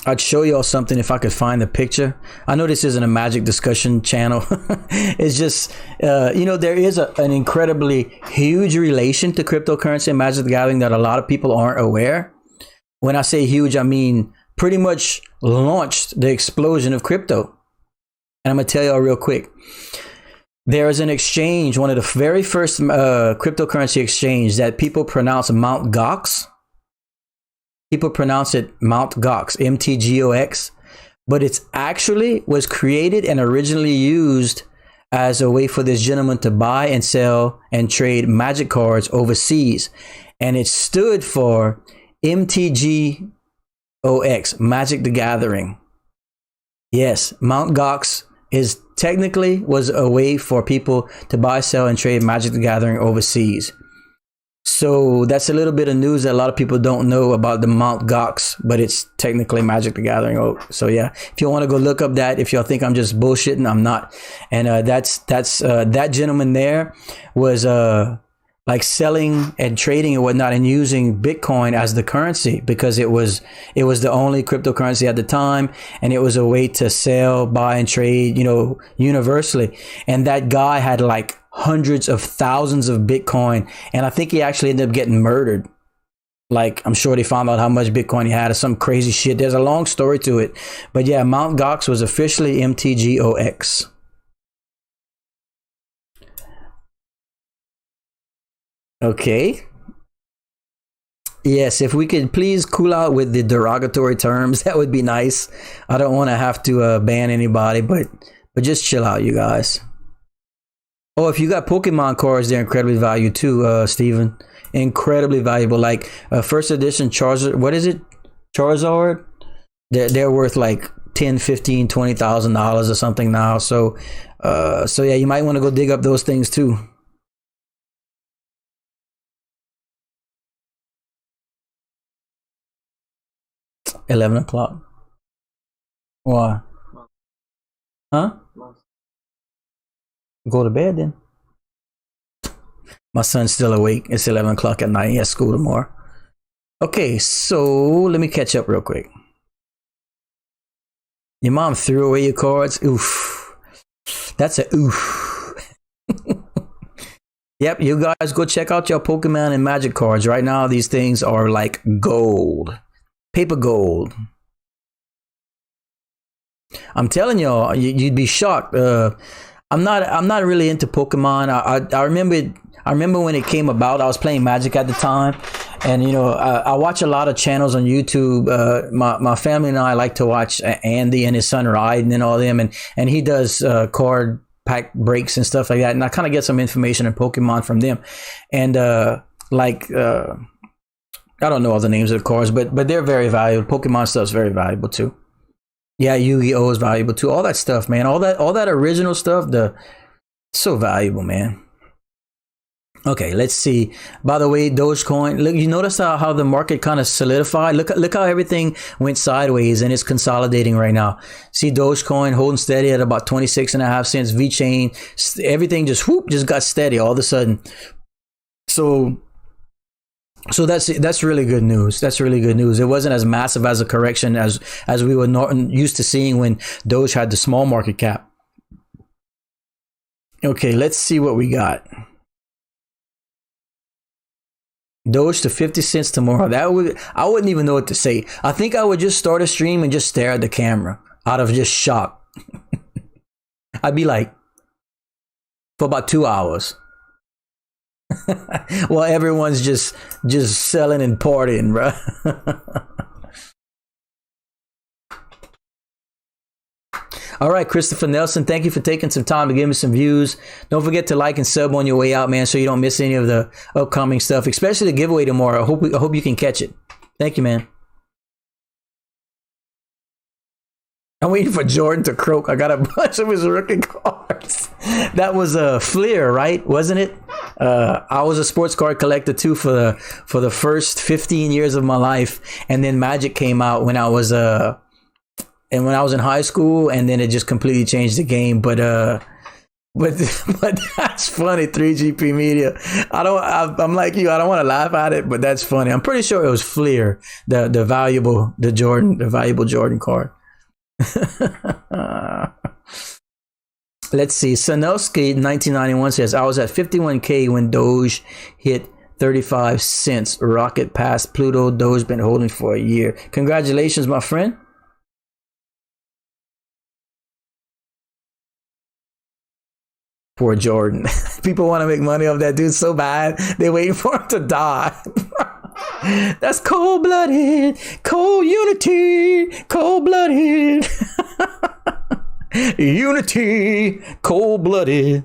I'd show y'all something if I could find the picture. I know this isn't a Magic discussion channel. It's just, you know, there is an incredibly huge relation to cryptocurrency and Magic the Gathering that a lot of people aren't aware. When I say huge, I mean pretty much launched the explosion of crypto. And I'm going to tell y'all real quick. There is an exchange, one of the very first cryptocurrency exchange that people pronounce Mount Gox. People pronounce it Mount Gox, MTGOX, but it's actually was created and originally used as a way for this gentleman to buy and sell and trade Magic cards overseas. And it stood for MTGOX, Magic the Gathering. Yes, Mount Gox is technically was a way for people to buy, sell, and trade Magic the Gathering overseas. So that's a little bit of news that a lot of people don't know about the Mount Gox, but it's technically Magic the Gathering. Oh, so yeah, if you want to go look up that, if y'all think I'm just bullshitting, I'm not. And that's that gentleman there was like selling and trading and whatnot and using Bitcoin as the currency because it was the only cryptocurrency at the time, and it was a way to sell, buy, and trade, you know, universally. And that guy had like hundreds of thousands of Bitcoin, and I think he actually ended up getting murdered. Like, I'm sure they found out how much Bitcoin he had or some crazy shit. There's a long story to it, but yeah, Mount Gox was officially MTGOX. Okay. Yes, if we could please cool out with the derogatory terms, that would be nice. I don't want to have to ban anybody, but just chill out, you guys. Oh, if you got Pokemon cards, they're incredibly valuable too, Steven. Incredibly valuable. Like first edition Charizard, what is it? Charizard? They're worth like $10, $15, $20,000 or something now. So yeah, you might want to go dig up those things too. $11. Why? Huh? Go to bed then. My son's still awake. It's 11 o'clock at night. He has school tomorrow. Okay, so let me catch up real quick. Your mom threw away your cards? Oof. That's a oof. Yep, you guys go check out your Pokemon and Magic cards. Right now, these things are like gold. Paper gold. I'm telling y'all, you'd be shocked. I'm not really into Pokemon. I remember when it came about. I was playing Magic at the time, and you know, I watch a lot of channels on YouTube. My family and I like to watch Andy and his son Ryden and all them, and he does card pack breaks and stuff like that. And I kind of get some information on Pokemon from them. And I don't know all the names of the cards, but they're very valuable. Pokemon stuff's very valuable too. Yeah, Yu-Gi-Oh is valuable too. All that stuff, man. All that original stuff, so valuable, man. Okay, let's see. By the way, Dogecoin. Look, you notice how the market kind of solidified. Look how everything went sideways and it's consolidating right now. See Dogecoin holding steady at about 26.5 cents. VeChain, everything just got steady all of a sudden. So that's really good news. That's really good news. It wasn't as massive as a correction as we were used to seeing when Doge had the small market cap. Okay, let's see what we got. Doge to 50 cents tomorrow. I wouldn't even know what to say. I think I would just start a stream and just stare at the camera out of just shock. I'd be like, for about 2 hours. While everyone's just selling and partying, bro. All right, Christopher Nelson, thank you for taking some time to give me some views. Don't forget to like and sub on your way out, man, so you don't miss any of the upcoming stuff, especially the giveaway tomorrow. I hope you can catch it. Thank you, man. I'm waiting for Jordan to croak. I got a bunch of his rookie cards. That was a Fleer, right? Wasn't it? I was a sports card collector too for the first 15 years of my life, and then Magic came out when I was in high school, and then it just completely changed the game. But that's funny. 3GP Media. I'm like you. I don't want to laugh at it, but that's funny. I'm pretty sure it was Fleer, the valuable Jordan card. Let's see. Sanowski 1991 says, I was at 51K when Doge hit 35 cents. Rocket past Pluto. Doge been holding for a year. Congratulations, my friend. Poor Jordan. People want to make money off that dude so bad. They're waiting for him to die. That's cold-blooded. Cold unity. Cold-blooded. Unity. Cold-blooded.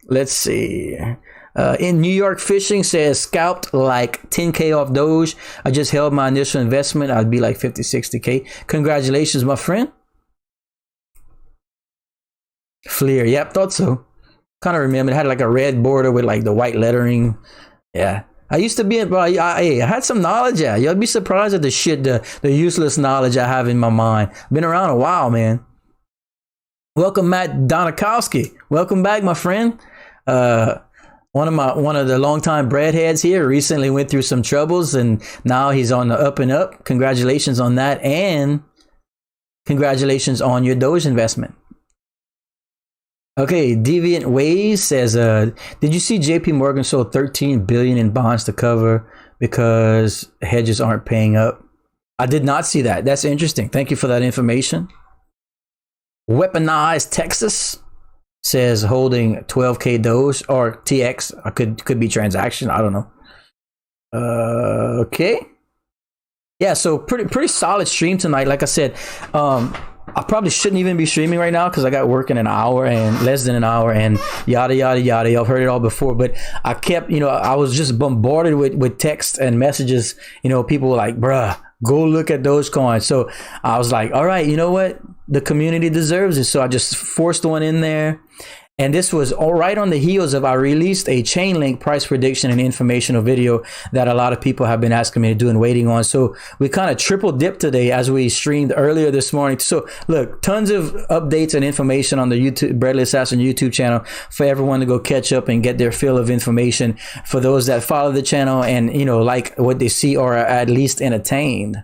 Let's see. In New York, Fishing says, scalped like 10K off Doge. I just held my initial investment. I'd be like 50, 60K. Congratulations, my friend. Fleer. Yep, thought so. Kind of remember it had like a red border with like the white lettering. Yeah. I used to be, I had some knowledge. Yeah. You'll be surprised at the useless knowledge I have in my mind. Been around a while, man. Welcome, Matt Donakowski. Welcome back, my friend. One of the longtime breadheads here recently went through some troubles and now he's on the up and up. Congratulations on that. And congratulations on your Doge investment. Okay, Deviant Ways says, did you see JP Morgan sold 13 billion in bonds to cover because hedges aren't paying up? I did not see that. That's interesting. Thank you for that information. Weaponized Texas says holding 12K Doge or TX. Could be transaction. I don't know. Okay. Yeah, so pretty solid stream tonight. Like I said, I probably shouldn't even be streaming right now because I got work in an hour and less than an hour and yada, yada, yada. I've heard it all before, but I kept, I was just bombarded with text and messages. People were like, bruh, go look at those coins. So I was like, all right, you know what? The community deserves it. So I just forced one in there. And this was all right on the heels of I released a chain link price prediction and informational video that a lot of people have been asking me to do and waiting on. So we kind of triple dipped today as we streamed earlier this morning. So look, tons of updates and information on the YouTube Bradley Assassin YouTube channel for everyone to go catch up and get their fill of information for those that follow the channel and, like what they see or are at least entertained.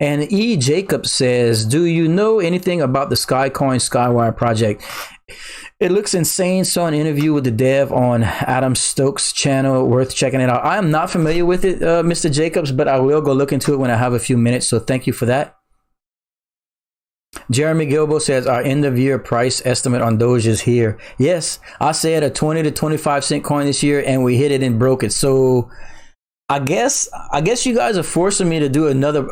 And E. Jacob says, do you know anything about the Skycoin Skywire project? It looks insane. Saw an interview with the dev on Adam Stokes' channel. Worth checking it out. I am not familiar with it, Mr. Jacobs, but I will go look into it when I have a few minutes. So thank you for that. Jeremy Gilbo says our end of year price estimate on Doge is here. Yes, I said a 20 to 25 cent coin this year, and we hit it and broke it. So I guess you guys are forcing me to do another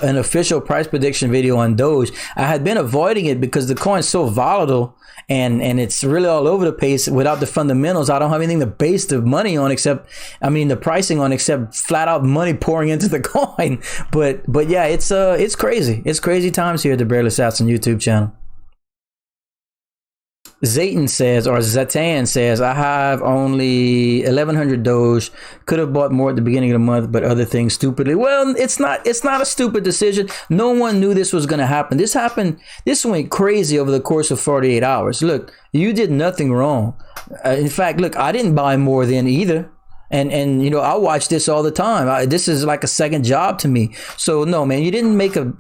an official price prediction video on Doge. I had been avoiding it because the coin's so volatile and it's really all over the place without the fundamentals. I don't have anything to base the money on except, I mean, the pricing on except flat out money pouring into the coin. But yeah, it's crazy. It's crazy times here at the Barely Assassin YouTube channel. Zayton says, or Zatan says, I have only 1,100 Doge. Could have bought more at the beginning of the month, but other things stupidly. Well, it's not a stupid decision. No one knew this was going to happen. This went crazy over the course of 48 hours. Look, you did nothing wrong. In fact, look, I didn't buy more than either. And you know, I watch this all the time. This is like a second job to me. So no, man, you didn't do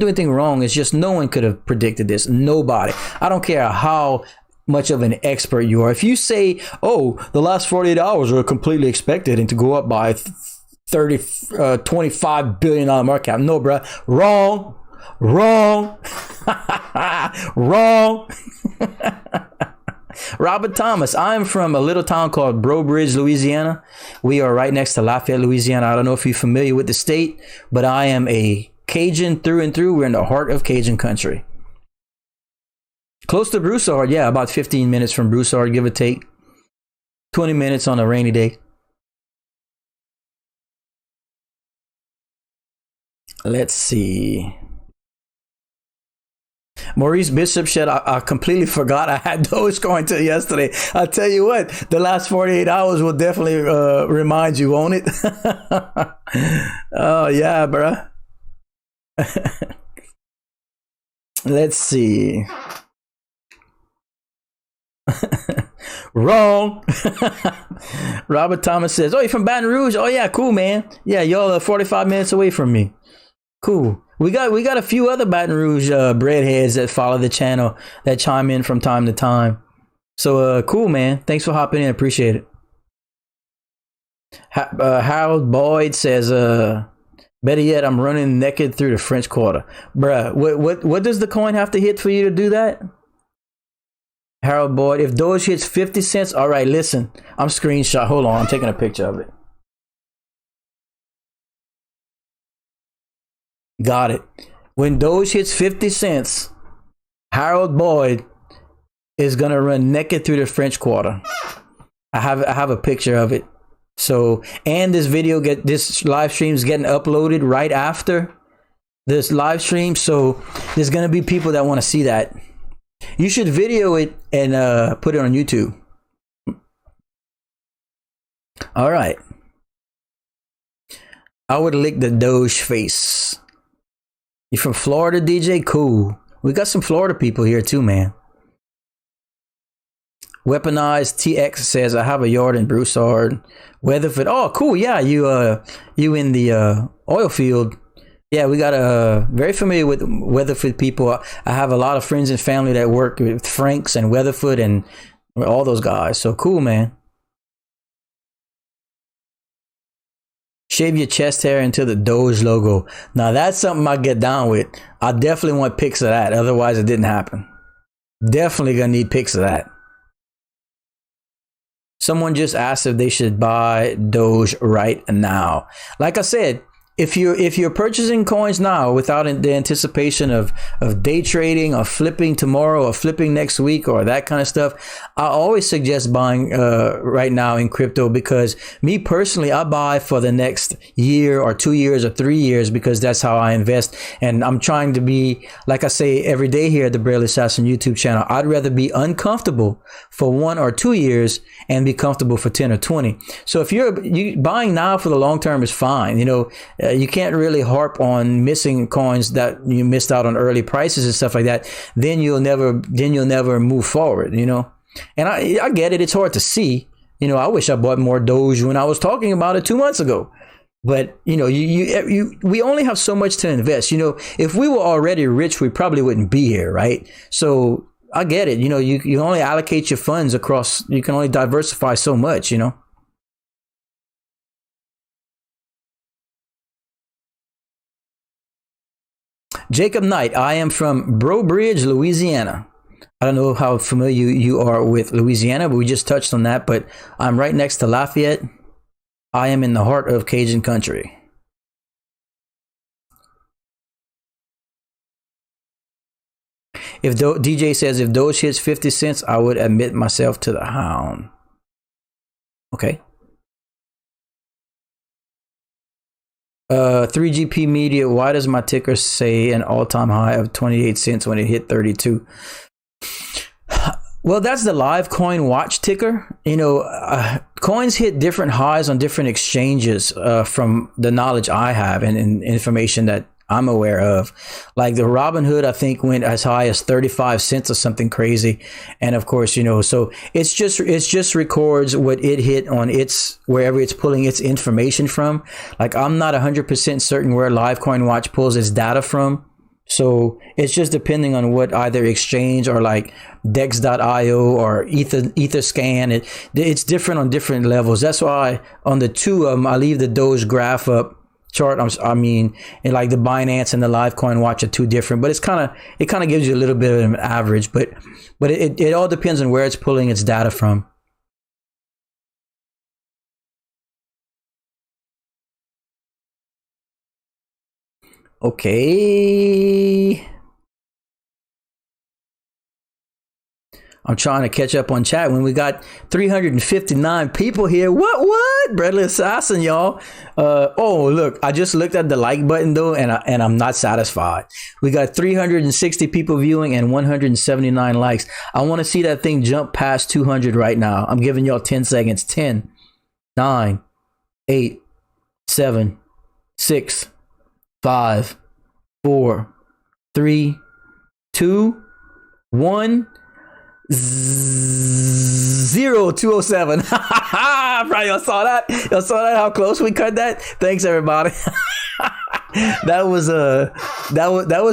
anything wrong. It's just no one could have predicted this. Nobody. I don't care how much of an expert you are. If you say, oh, the last 48 hours are completely expected and to go up by $25 billion market cap. No, bruh. Wrong. Wrong. Robert Thomas, I'm from a little town called Breaux Bridge, Louisiana. We are right next to Lafayette, Louisiana. I don't know if you're familiar with the state, but I am a Cajun through and through. We're in the heart of Cajun country. Close to Broussard, yeah, about 15 minutes from Broussard, give or take. 20 minutes on a rainy day. Let's see. Maurice Bishop said, I completely forgot I had Dogecoin till yesterday. I tell you what, the last 48 hours will definitely remind you, won't it? Oh, yeah, bruh. Let's see. Wrong. Robert Thomas says, oh, you're from Baton Rouge? Oh, yeah, cool, man. Yeah, y'all are 45 minutes away from me. Cool. We got a few other Baton Rouge breadheads that follow the channel that chime in from time to time. So cool, man. Thanks for hopping in. Appreciate it. Harold Boyd says, better yet, I'm running naked through the French Quarter. Bruh, what does the coin have to hit for you to do that? Harold Boyd, if Doge hits 50 cents, all right, listen, I'm screenshot. Hold on, I'm taking a picture of it. Got it. When Doge hits 50 cents, Harold Boyd is gonna run naked through the French Quarter. I have a picture of it. So, and this live stream is getting uploaded right after this live stream. So there's gonna be people that want to see that. You should video it and put it on YouTube. All right. I would lick the Doge face. You from Florida, DJ? Cool. We got some Florida people here too, man. Weaponized TX says, I have a yard in Broussard. Weatherford. Oh, cool. Yeah, you in the oil field. Yeah, we got very familiar with Weatherford people. I have a lot of friends and family that work with Franks and Weatherford and all those guys. So cool, man. Shave your chest hair into the Doge logo. Now that's something I get down with. I definitely want pics of that. Otherwise it didn't happen. Definitely gonna need pics of that. Someone just asked if they should buy Doge right now. Like I said, if you're purchasing coins now without the anticipation of day trading or flipping tomorrow or flipping next week or that kind of stuff, I always suggest buying right now in crypto, because me personally, I buy for the next year or 2 years or 3 years, because that's how I invest. And I'm trying to be, like I say every day here at the Barely Assassin YouTube channel, I'd rather be uncomfortable for 1 or 2 years and be comfortable for 10 or 20. So if you're buying now for the long term is fine. You know, you can't really harp on missing coins that you missed out on early prices and stuff like that. Then you'll never move forward, you know. And I get it. It's hard to see. You know, I wish I bought more Doge when I was talking about it 2 months ago. But, you know, we only have so much to invest. You know, if we were already rich, we probably wouldn't be here, right? So I get it. You know, you only allocate your funds across, you can only diversify so much, you know. Jacob Knight, I am from Breaux Bridge, Louisiana. I don't know how familiar you are with Louisiana, but we just touched on that. But I'm right next to Lafayette. I am in the heart of Cajun country. If DJ says if Doge hits 50 cents, I would admit myself to the hound. Okay. 3GP Media, why does my ticker say an all-time high of 28 cents when it hit 32? Well, that's the live coin watch ticker. You know, coins hit different highs on different exchanges from the knowledge I have and information that I'm aware of. Like the Robinhood, I think went as high as 35 cents or something crazy. And of course, you know, so it's just records what it hit on its, wherever it's pulling its information from. Like I'm not 100% certain where Livecoin Watch pulls its data from. So it's just depending on what either exchange or like Dex.io or Etherscan. It's different on different levels. That's why on the two of them, I leave the Doge graph up chart. I mean, and like the Binance and the Livecoin Watch are two different, but it kind of gives you a little bit of an average, but it all depends on where it's pulling its data from. Okay. I'm trying to catch up on chat when we got 359 people here. What? Bradley Assassin, y'all. Oh, look, I just looked at the like button though, and I'm not satisfied. We got 360 people viewing and 179 likes. I want to see that thing jump past 200 right now. I'm giving y'all 10 seconds. 10, 9, 8, 7, 6, 5, 4, 3, 2, 1. 0207. Right, y'all saw that? Y'all saw that? How close we cut that? Thanks, everybody. that was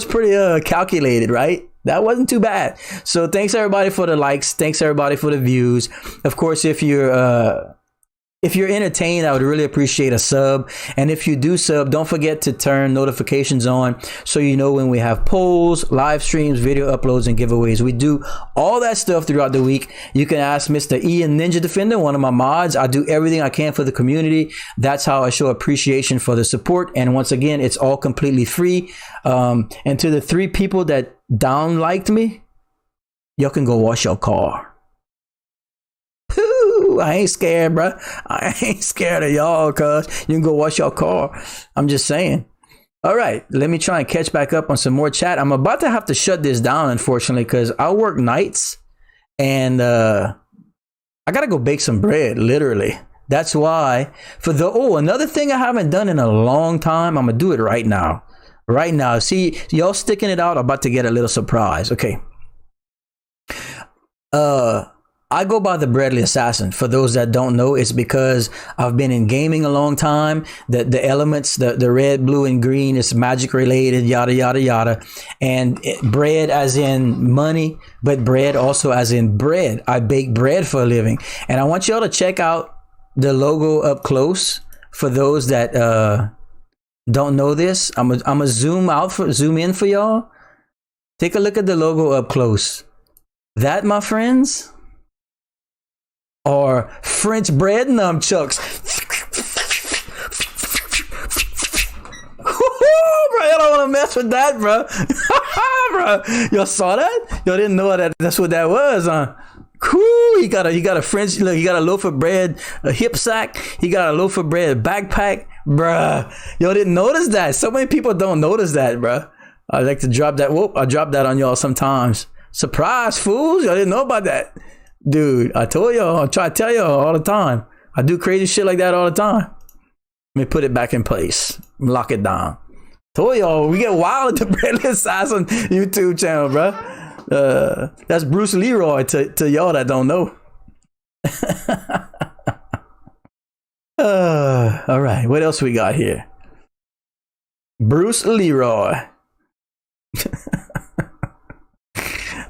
pretty calculated, right? That wasn't too bad. So thanks everybody for the likes. Thanks everybody for the views. Of course, if you're entertained, I would really appreciate a sub. And if you do sub, don't forget to turn notifications on so you know when we have polls, live streams, video uploads, and giveaways. We do all that stuff throughout the week. You can ask Mr. Ian Ninja Defender, one of my mods. I do everything I can for the community. That's how I show appreciation for the support. And once again, it's all completely free. And to the 3 people that down-liked me, y'all can go wash your car. I ain't scared, bro. I ain't scared of y'all, cuz you can go wash your car. I'm just saying. All right, let me try and catch back up on some more chat. I'm about to have to shut this down, unfortunately, because I work nights and I gotta go bake some bread, literally. That's why another thing I haven't done in a long time, I'm gonna do it right now. Right now. See, y'all sticking it out, I'm about to get a little surprise. Okay. I go by the Bradley Assassin. For those that don't know, it's because I've been in gaming a long time. The elements, the red, blue, and green is magic related, yada, yada, yada. And bread as in money, but bread also as in bread. I bake bread for a living. And I want y'all to check out the logo up close. For those that don't know this, I'm gonna zoom in for y'all. Take a look at the logo up close. That, my friends, or French bread nunchucks. Bro, I don't want to mess with that, bro. Bro, y'all saw that? Y'all didn't know that's what that was, huh? Cool. He got a French, look, he got a loaf of bread, a hip sack. He got a loaf of bread backpack, bruh. Y'all didn't notice that. So many people don't notice that, bruh. I like to drop that. Whoop, I drop that on y'all sometimes. Surprise, fools. Y'all didn't know about that. Dude, I told y'all, I try to tell y'all all the time. I do crazy shit like that all the time. Let me put it back in place. Lock it down. Told y'all, we get wild at the Bradley Assassin YouTube channel, bro. That's Bruce Leroy to y'all that don't know. All right, what else we got here? Bruce Leroy.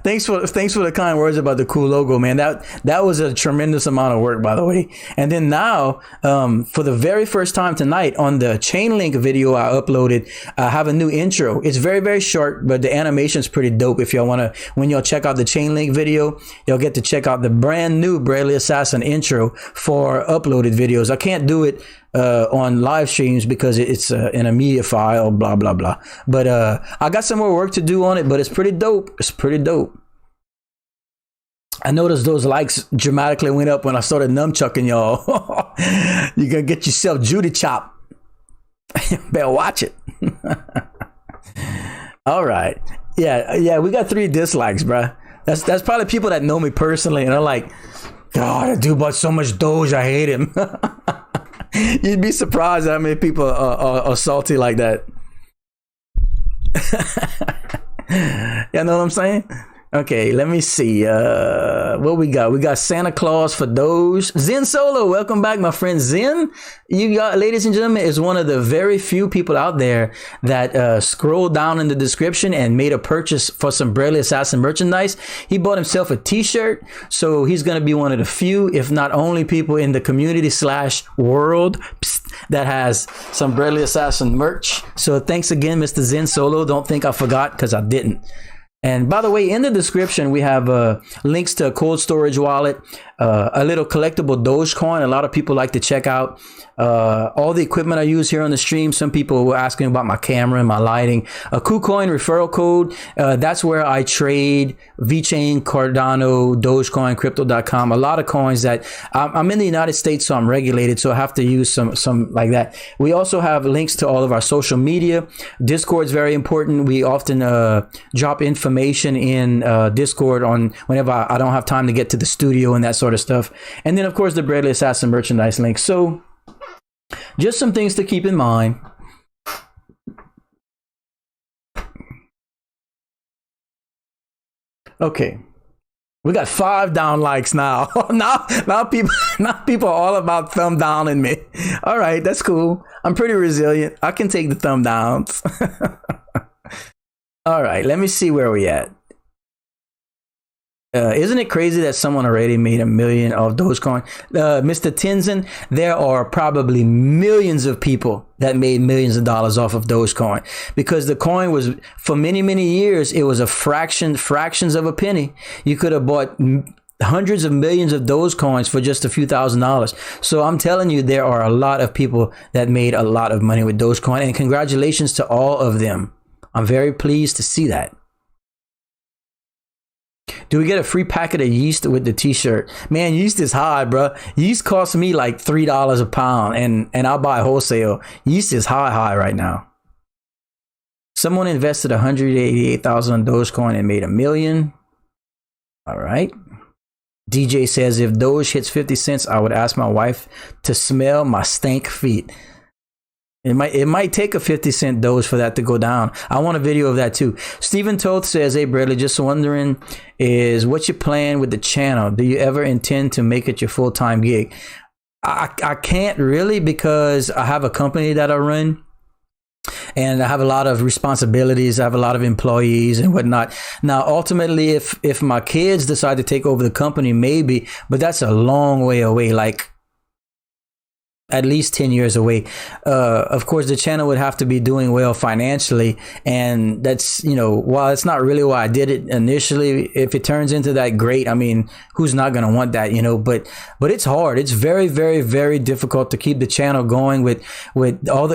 Thanks for the kind words about the cool logo, man. That was a tremendous amount of work, by the way. And then now, for the very first time tonight on the Chainlink video I uploaded, I have a new intro. It's very, very short, but the animation is pretty dope. If y'all when y'all check out the Chainlink video, you'll get to check out the brand new Bradley Assassin intro for uploaded videos. I can't do it on live streams because it's in a media file, blah blah blah. But I got some more work to do on it, but it's pretty dope. It's pretty dope. I noticed those likes dramatically went up when I started nunchucking y'all. You gonna get yourself Judy chop. Better watch it. All right. Yeah, we got 3 dislikes, bruh. That's probably people that know me personally and are like, God, that dude bought so much Doge, I hate him. You'd be surprised how many people are salty like that. You know what I'm saying? Okay, let me see. What we got? We got Santa Claus for Doge. Zen Solo, welcome back, my friend Zen. You got, ladies and gentlemen, is one of the very few people out there that scrolled down in the description and made a purchase for some Bradley Assassin merchandise. He bought himself a t-shirt, so he's going to be one of the few, if not only, people in the community / world that has some Bradley Assassin merch. So thanks again, Mr. Zen Solo. Don't think I forgot, because I didn't. And by the way, in the description, we have links to a cold storage wallet, a little collectible Dogecoin. A lot of people like to check out all the equipment I use here on the stream. Some people were asking about my camera and my lighting. A KuCoin referral code. That's where I trade VeChain, Cardano, Dogecoin, Crypto.com. A lot of coins that I'm in the United States, so I'm regulated. So I have to use some like that. We also have links to all of our social media. Discord is very important. We often drop information in Discord on whenever I don't have time to get to the studio and that sort of stuff. And then, of course, the Bradley Assassin merchandise link. So just some things to keep in mind. Okay, we got 5 down likes now. now people are all about thumb down in me. All right, that's cool. I'm pretty resilient. I can take the thumb downs. All right, let me see where we at. Isn't it crazy that someone already made $1 million off Dogecoin? Mr. Tenzin, there are probably millions of people that made millions of dollars off of Dogecoin, because the coin was, for many, many years, it was a fractions of a penny. You could have bought hundreds of millions of Dogecoins for just a few $1,000s. So I'm telling you, there are a lot of people that made a lot of money with Dogecoin, and congratulations to all of them. I'm very pleased to see that. Do we get a free packet of yeast with the t-shirt? Man, yeast is high, bro. Yeast costs me like $3 a pound, and I'll buy wholesale. Yeast is high right now. Someone invested $188,000 on Dogecoin and made $1 million. All right. DJ says, if Doge hits 50 cents, I would ask my wife to smell my stank feet. It might take a 50-cent Doge for that to go down. I want a video of that too. Stephen Toth says, hey, Bradley, just wondering, is what's your plan with the channel? Do you ever intend to make it your full-time gig? I can't really, because I have a company that I run, and I have a lot of responsibilities. I have a lot of employees and whatnot. Now, ultimately, if my kids decide to take over the company, maybe, but that's a long way away, like at least 10 years away. Of course, the channel would have to be doing well financially. And that's, while it's not really why I did it initially, if it turns into that, great. I mean, who's not going to want that, but it's hard. It's very, very, very difficult to keep the channel going with all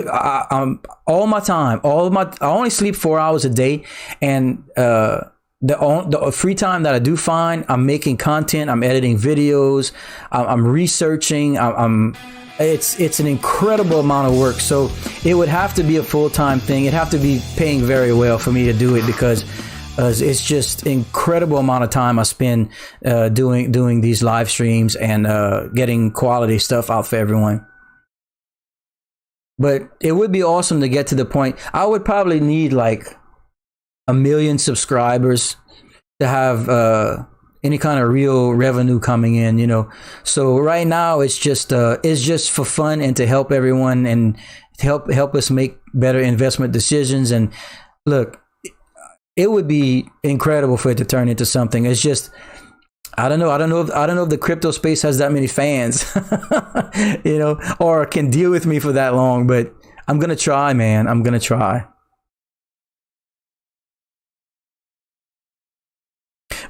my time, I only sleep 4 hours a day. And, the free time that I do find, I'm making content, I'm editing videos, I'm researching, it's an incredible amount of work. So it would have to be a full-time thing. It'd have to be paying very well for me to do it, because it's just incredible amount of time I spend doing these live streams and getting quality stuff out for everyone. But it would be awesome to get to the point. I would probably need like 1 million subscribers to have any kind of real revenue coming in, So right now it's just for fun and to help everyone and help us make better investment decisions. And look, it would be incredible for it to turn into something. It's just, I don't know if the crypto space has that many fans, or can deal with me for that long, but I'm going to try, man. I'm going to try.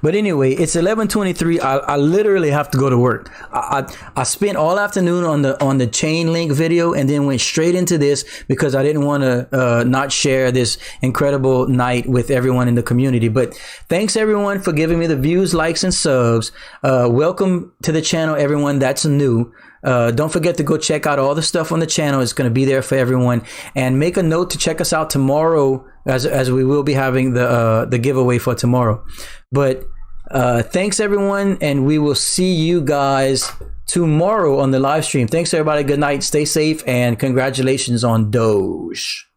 But anyway, it's 11:23. I literally have to go to work. I spent all afternoon on the chain link video and then went straight into this because I didn't want to not share this incredible night with everyone in the community. But thanks everyone for giving me the views, likes, and subs. Welcome to the channel, everyone that's new. Don't forget to go check out all the stuff on the channel. It's going to be there for everyone, and make a note to check us out tomorrow as we will be having the giveaway for tomorrow. But thanks everyone, and we will see you guys tomorrow on the live stream. Thanks everybody. Good night. Stay safe, and congratulations on Doge.